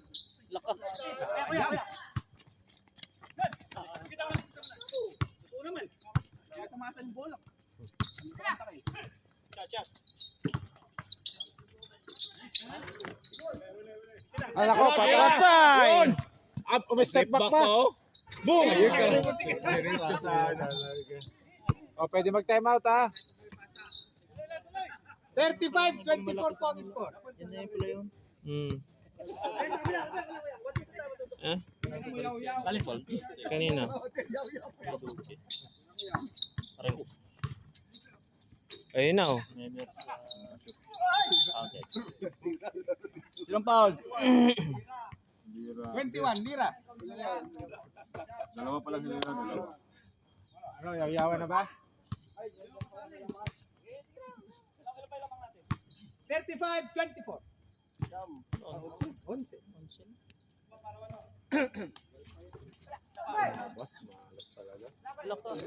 Ala ko, Patay! Up, Step back pa. oh. Boom! Ayun ka. Diretso sa ano. O, pwede mag-time out ha. 35-24 po ang score. Hmm. Eh? Alin Paul? Kanina. Ayun na oh. Sinong foul? 21, Lira. Dalawa pala sila. Dalawa. Ano, yayawan na ba? 35-24.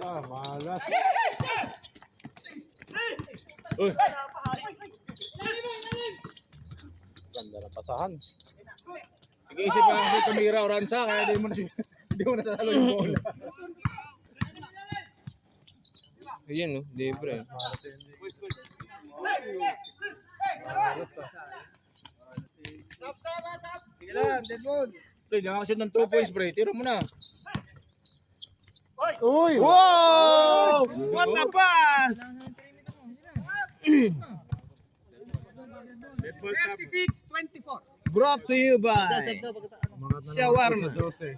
Ah, malas. Uy. Ganda ng pasahan. Nag-iisip pa kasi tumira oransa kaya di mo na sasalo yung bola. Ayun oh, libre. Sige lang, Deadwood. Uy, nakakashoot ng 2 points pre. Tira mo na. Uy! Wow! What a pass! 36-24. Brought to you by Umangat na Shawarma. naman sa 12.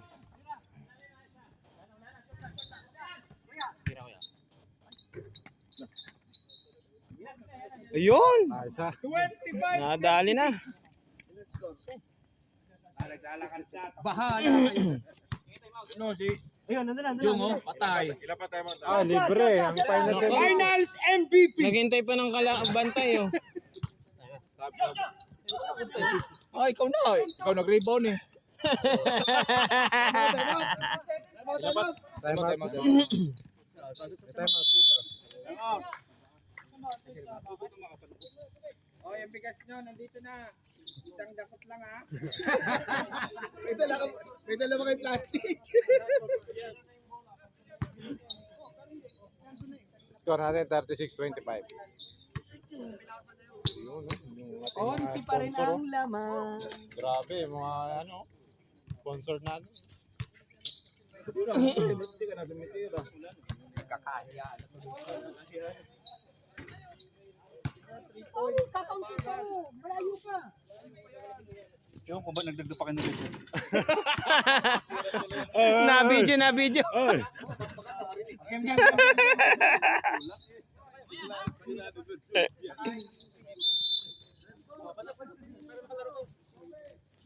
Ayun! Ayos ha. 25. Nadali na. Bahala kayo. Ano si Jong oh, patay. Ah, libre. Ang final set. Finals MVP. Naghintay pa ng bantay oh. Ah, ikaw na. Ikaw nag-rebound eh. Time out. Time out. Time out dito. Oh, yung bigas nyo, nandito na. Isang dakot lang ha. May dala ba kayo plastic? Score natin 36-25. Yun, no? Yung ating Konti mga pa rin sponsor, ang laman. Grabe, mga ano, sponsor natin. Kakaunti ko. Malayo pa. Ewan ko ba nagdagdag pa kayo ng video? Na video.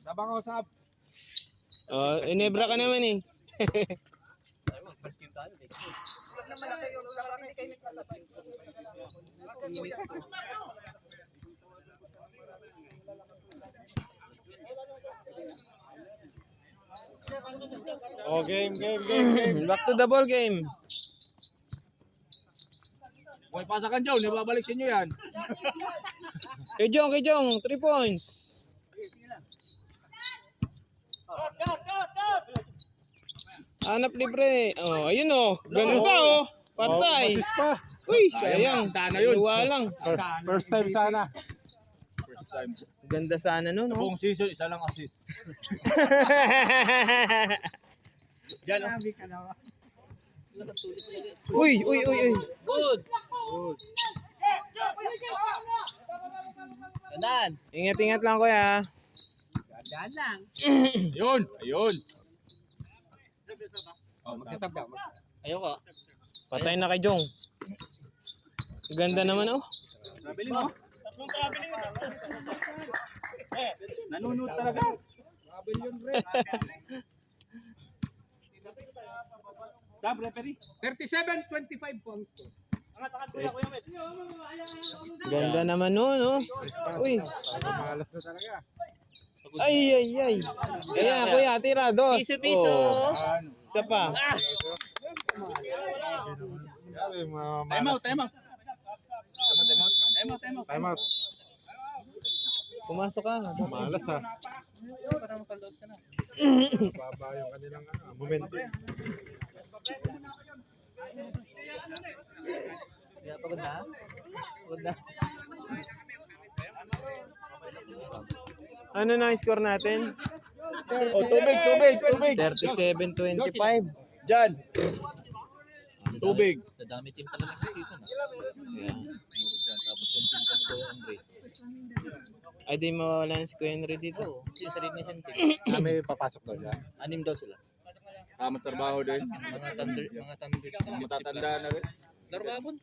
Sabang ko, Sab. Oh, inebra ka naman eh. Oh, game. Back to the ball game. Huwag pasakan dyan, nababalik sa inyo yan. Kay Jong, 3 points. Hanap libre. Oh, ayun oh. Ganda oh. Patay. Assist pa. Uy, sayang. Sana yun. Luwa lang. First time sana. First time. Ganda sana nun, no? Buong season, isa lang assist. Diyan lang. Sabi ka naman. Uy. Good. Gandaan. Ingat lang kuya. Gandaan lang. Ayun. Ayoko. Patay na kay Jong. Ganda naman oh. Nabili mo? Nanunod talaga. Sab, referee. 37-25 points. Ganda naman nun, no? Uy. Malas na talaga. Ay. Ayan, kuya, tira, dos. Piso. Oh. Isa pa. Grabe, mga Time out. malas. Time out. Pumasok ka. Malas ha. Baba yung kanilang momentum. Pagod na? Ano na ang score natin? Oh, tubig. 37-25. Diyan. Tubig. Dadami team talaga sa season. Tapos yung team kami ko yung Andre. Ay, di mawawala na si Kuya Henry dito. Yung sarili niya team. Kami papasok daw dyan. 6 daw sila. Trabaho din. Mga thunder. Matatanda na rin. Laro kapon.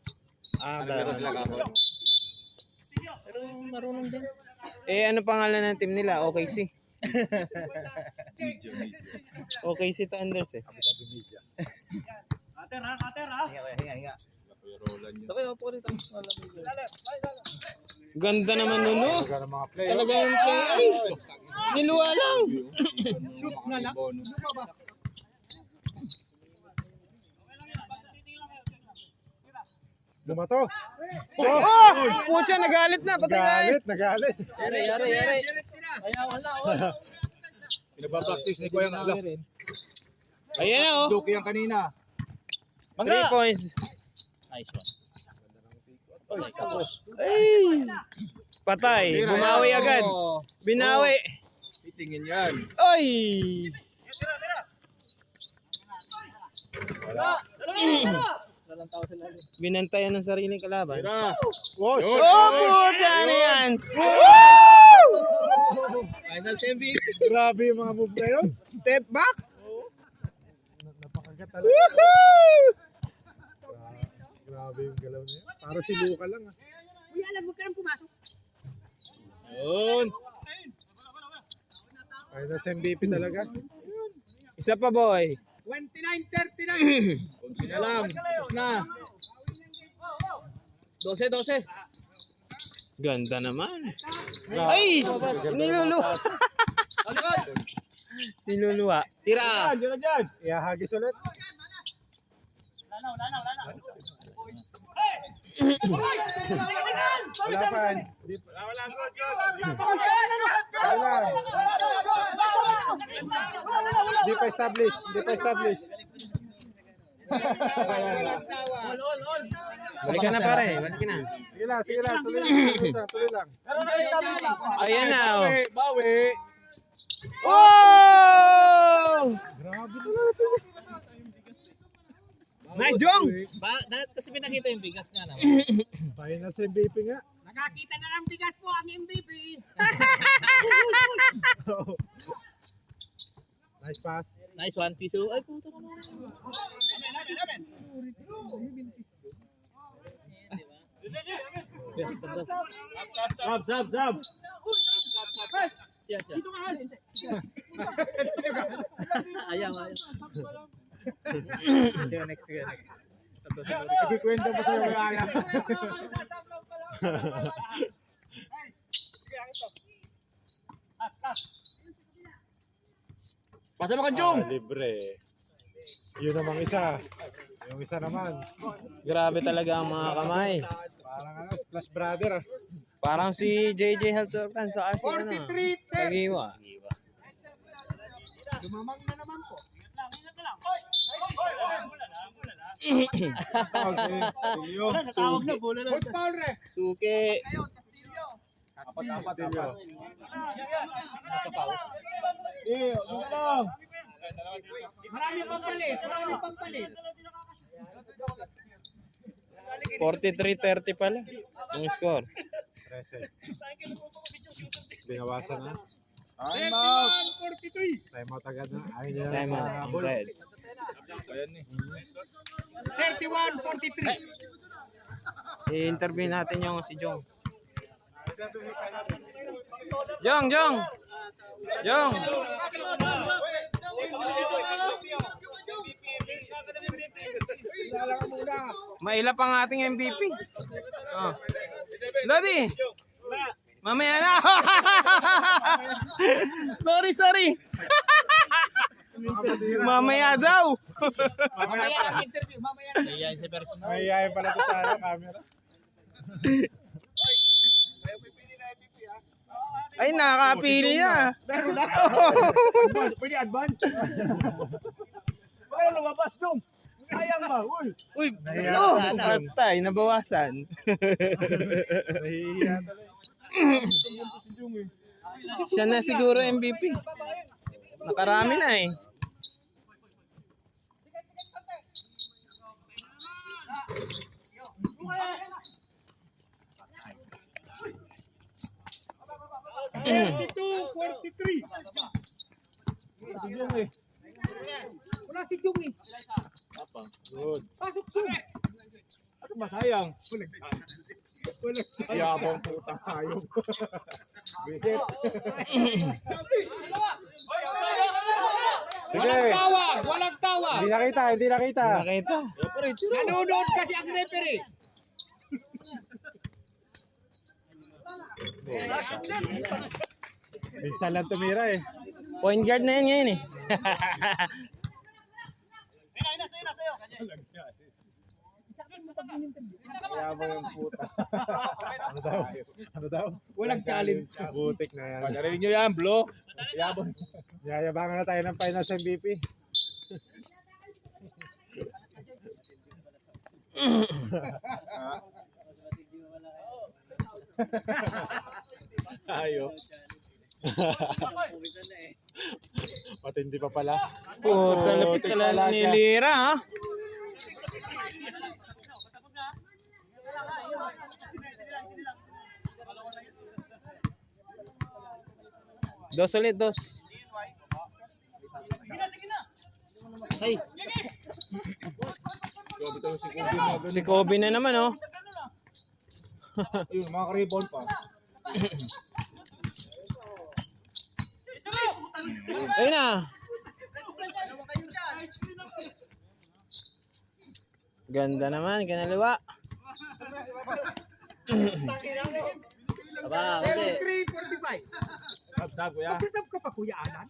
Pero sila kapon. Pero marunong din. Eh, ano pangalan ng team nila? OKC. OKC Thunders eh. Hinga. Ito kayo po rito. Ganda naman nun, no? Talaga ng mga play. Talaga yung play. Ay, niluwa lang. Shoot nga lang. Lumato. Oh! Pucha, nagalit na. Patay tayo. Nagalit. Yari. Kaya wala. Pinapapractice ni Kuya Ngala. Ayan na, oh. Duki yan kanina. 3 points. Nice one. Ay! Patay. Bumawi agad. Binawi. Titingin yan. Ay! Binantayan ng sariling kalaban. Tira. Oh, Oh, pucha na yan! Final MVP. grabe yung mga move na yun. Step back! Napakagat talaga. Woohoo! Grabe yung galaw na yun. Parang si Luka lang ah. Uy, alam mo ka nang pumasok. Yun. Ay, nasa MVP talaga. Isa pa, boy. 29-39. Kunti na lang. Tapos na. 12. Ganda naman. Ay! Niluluwa. Niluluwa. Tira. Diyan. Ihahagis ulit. Wala pa. Hindi pa establish. Balik ka na pare, balik ka na. Sige lang, tuloy lang. Ayan na oh. Bawi. Oh! Grabe na. Nice Jong! Kasi pinakita yung bigas nga naman. Bahay na sa MVP nga. Nakakita na ng bigas po ang MVP. Nice pass. Nice one, Tiso. Ay, puta ka naman. Sab. Ayaw. Next. Ikikwento pa sa'yo kaya yan. Pasa mo ka, Jong! Libre. Yun namang isa. Yung isa naman. Grabe talaga ang mga kamay. Parang Splash Brother ah. Parang si JJ Helterpan sa kasi ano. Tagiwa. Lumamang na naman po. Tawag na, bola na. Suki. Apat yun. Dito lang. Marami pang palit. 43-30 pala. Yung score. 13. Binawasan na. Time out. Time out agad na. Ayaw niya Time na out. habol. Red. 31-43. I-interview natin yung si Jong. Jong! Mailap ang ating MVP. Oh. Lodi! Mamaya na! Sorry! Mamaya daw! Mamaya ang interview. Iyayin si person. May iyayin pala to sa camera. Ay, nakakapili na. Pwede advance. Baka lumabas, Jong. Sayang ba? Uy, patay, nabawasan. Nahihiya talaga. Siya na siguro MVP. Nakarami na eh. Wala si Jumi. Good. Pasok Jumi. Ano ba sayang? Yabang putang hayop. Visit. Sige. Walang tawa. Hindi nakita. Nakita. Nanonood kasi ang referee. Minsan lang tumira eh. Point guard na yan ngayon eh. Yabang yung puta. Ano daw? Walang challenge. Butik na yan. Narinig nyo yan, bro. Yabang. Yayabangan na tayo ng finals MVP. Ayaw. Matindi pa pala. Puta, lapit Butik pala pala ni siya. Lira ha. Dos ulit, dos. Ay. Si Kobe na naman oh. Ayun, mga rebound pa. Ayun na. Ganda naman, kanaliwa. Aba, hindi. 3:45. Tap, kuya. Mag-usap ka pa, Kuya Alan?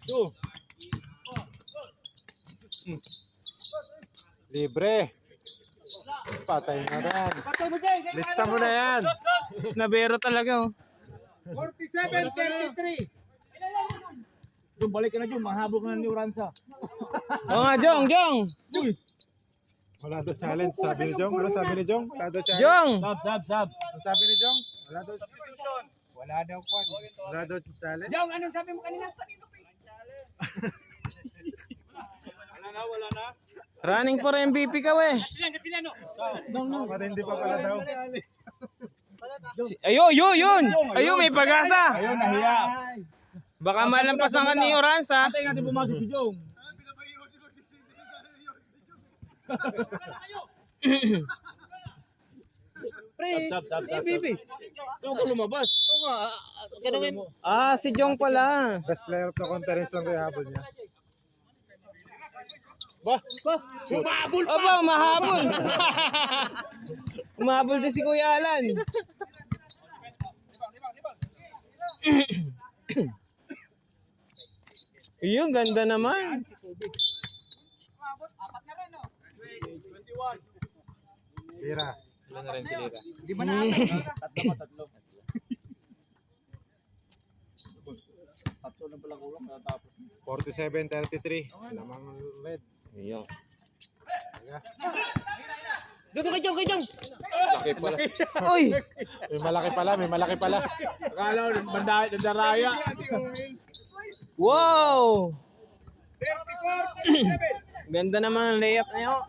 Two. Libre. Patay na yan. Patay mo dyan. Lista mo na yan. Snabero talaga oh. 47-33. Jong, balik ka na, Jong. Mahabol ka na ni Uranza. Oo nga, Jong! Uy! Wala daw challenge, sabi ni Jong. Ano sabi ni Jong? Wala daw challenge. Jong! Sab. Ano sabi ni Jong? Wala daw. Wala daw po. Wala daw challenge. Jong, anong sabi mo kanina? Running for MVP ka, we. Matindi pa pala daw. Yun! Ayun, may pag-asa. Ayun, nahiya. Baka malampasan ka ni Oranza. Antayin natin pumasok si Jong. Sab. Ito ko lumabas. Si Jong pala. Best player of the conference lang kayo habol niya. Aba, mahabol. Umahabol din si Kuya Alan. Yung ganda naman. Sira. Di ba na apat? Tatlo. Tatlo na pala kulang natapos. 47-33. Lamang red. Ayun. Dito kay Jong, Uy! May malaki pala. Akala ko bandaraya. Wow! Ganda naman ang layup na yun.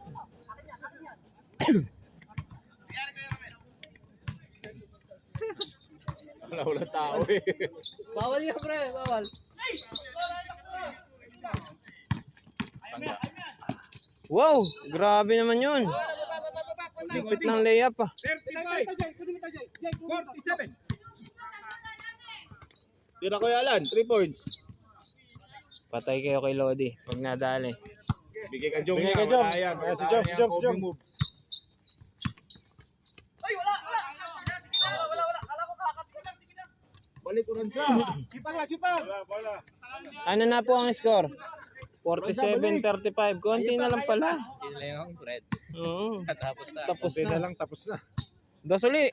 Wala tao eh. Bawal yan, pre, bawal. Wow! Grabe naman yun. Lipit ng layup ah. 47. Tira ko Alan, 3 points. Patay kayo kay Lodi pag nadali. Bigay ka Jong. Bigay kay Jong. Kaya si Jong. Balik ko rin siya. Sipag. Ano na po ang score? 47-35. Konti na lang pala. Oo. Tapos Konti na na. lang, tapos na. Dos uli.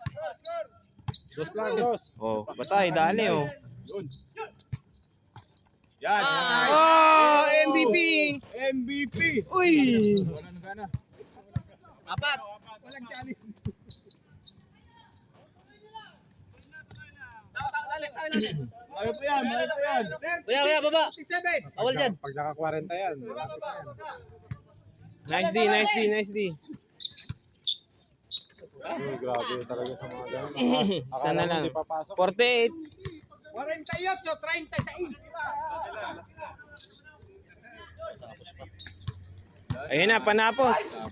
Dos lang, dos. Oh, batay, dali oh. Yan. Oh, MVP! MVP. Uy! Wala na gana. Apat. Ayaw pa yan. Kuya, baba. Awal dyan. Pag naka-40 yan. malapit na yan. Nice D. Uy, grabe talaga sa mga ganun. Isa na lang. Hindi papasok. 48. 36. Ayun na, panapos.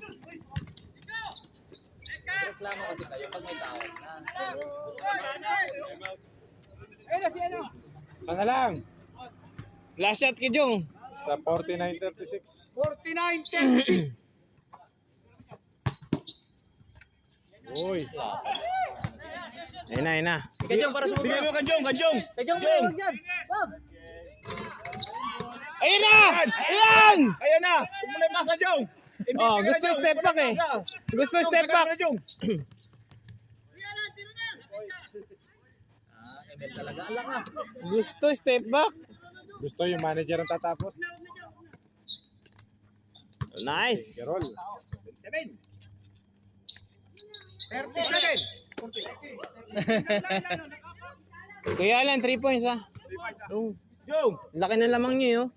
Sana lang. Last shot kay Jong. Sa 49-36. 49-36. Uy. Ayun na. Kay Jong para Bigay sumunod. mo Kanjong. Kay Jong, huwag yan. Wag. Ayun na! Ayan! Ayan na. Huwag mo na ipasa Jong. Oh, gusto step back eh. Gusto step back. Gusto step back. Gusto yung manager ang tatapos. Nice. Gerol. 37. Kuya Alan, 3 points ah. Oh, Jong. laki na lamang niyo.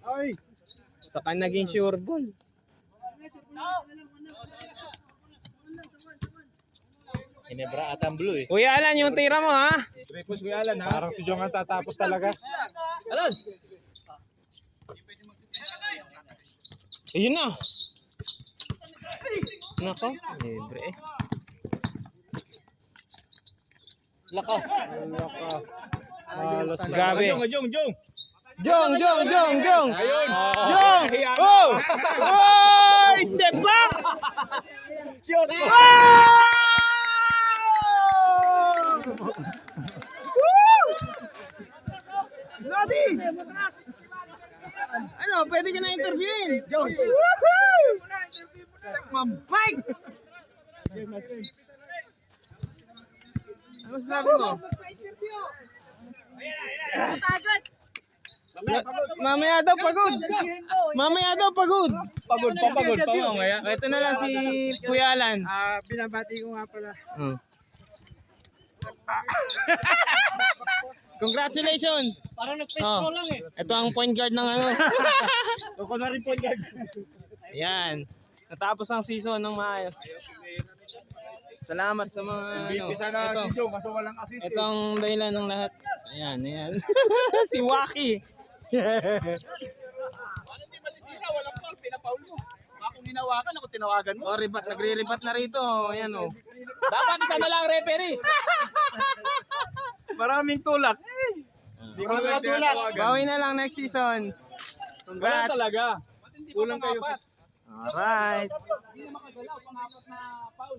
Ay! Saka naging sure ball. Inebra at ang blue eh. Kuya Alan, yung tira mo ha. 3 points Kuya Alan ha. Parang si Jong ang tatapos talaga. Alon! Ayun na. Nako, libre eh. Lako. Laka. Malos na. Grabe. Jong. Jong! Ayun. Jong! Oh! Oh! Step back! Shoot. Lodi! Ano, pwede ka na John. Mike! Ano sabi mo? Mamaya daw pagod. Mamaya daw pagod. Pagod pa mamaya. Ito na lang si Kuya Alan. Binabati ko nga pala. Congratulations! Parang Oh, lang eh. ito ang point guard ng ano. Ako na rin point guard. Ayan. Natapos ang season ng maayos. Salamat sa mga ano. Sana Ito. si Joe, kaso walang assist. Ito ang dahilan ng lahat. Ayan, ayan. Si Waki. Hindi ba si Sika? Walang foul, pinapaul mo. Ako ginawakan, ako tinawagan mo. Oh, ribat, nagre-ribat na rito. Ayan oh. Dapat isa na lang referee. Maraming tulak. Hindi ko na tinawagan. Bawi na lang next season. Wala Congrats. talaga. Kulang kayo. Alright. Hindi na makagalaw, pang-apat na foul.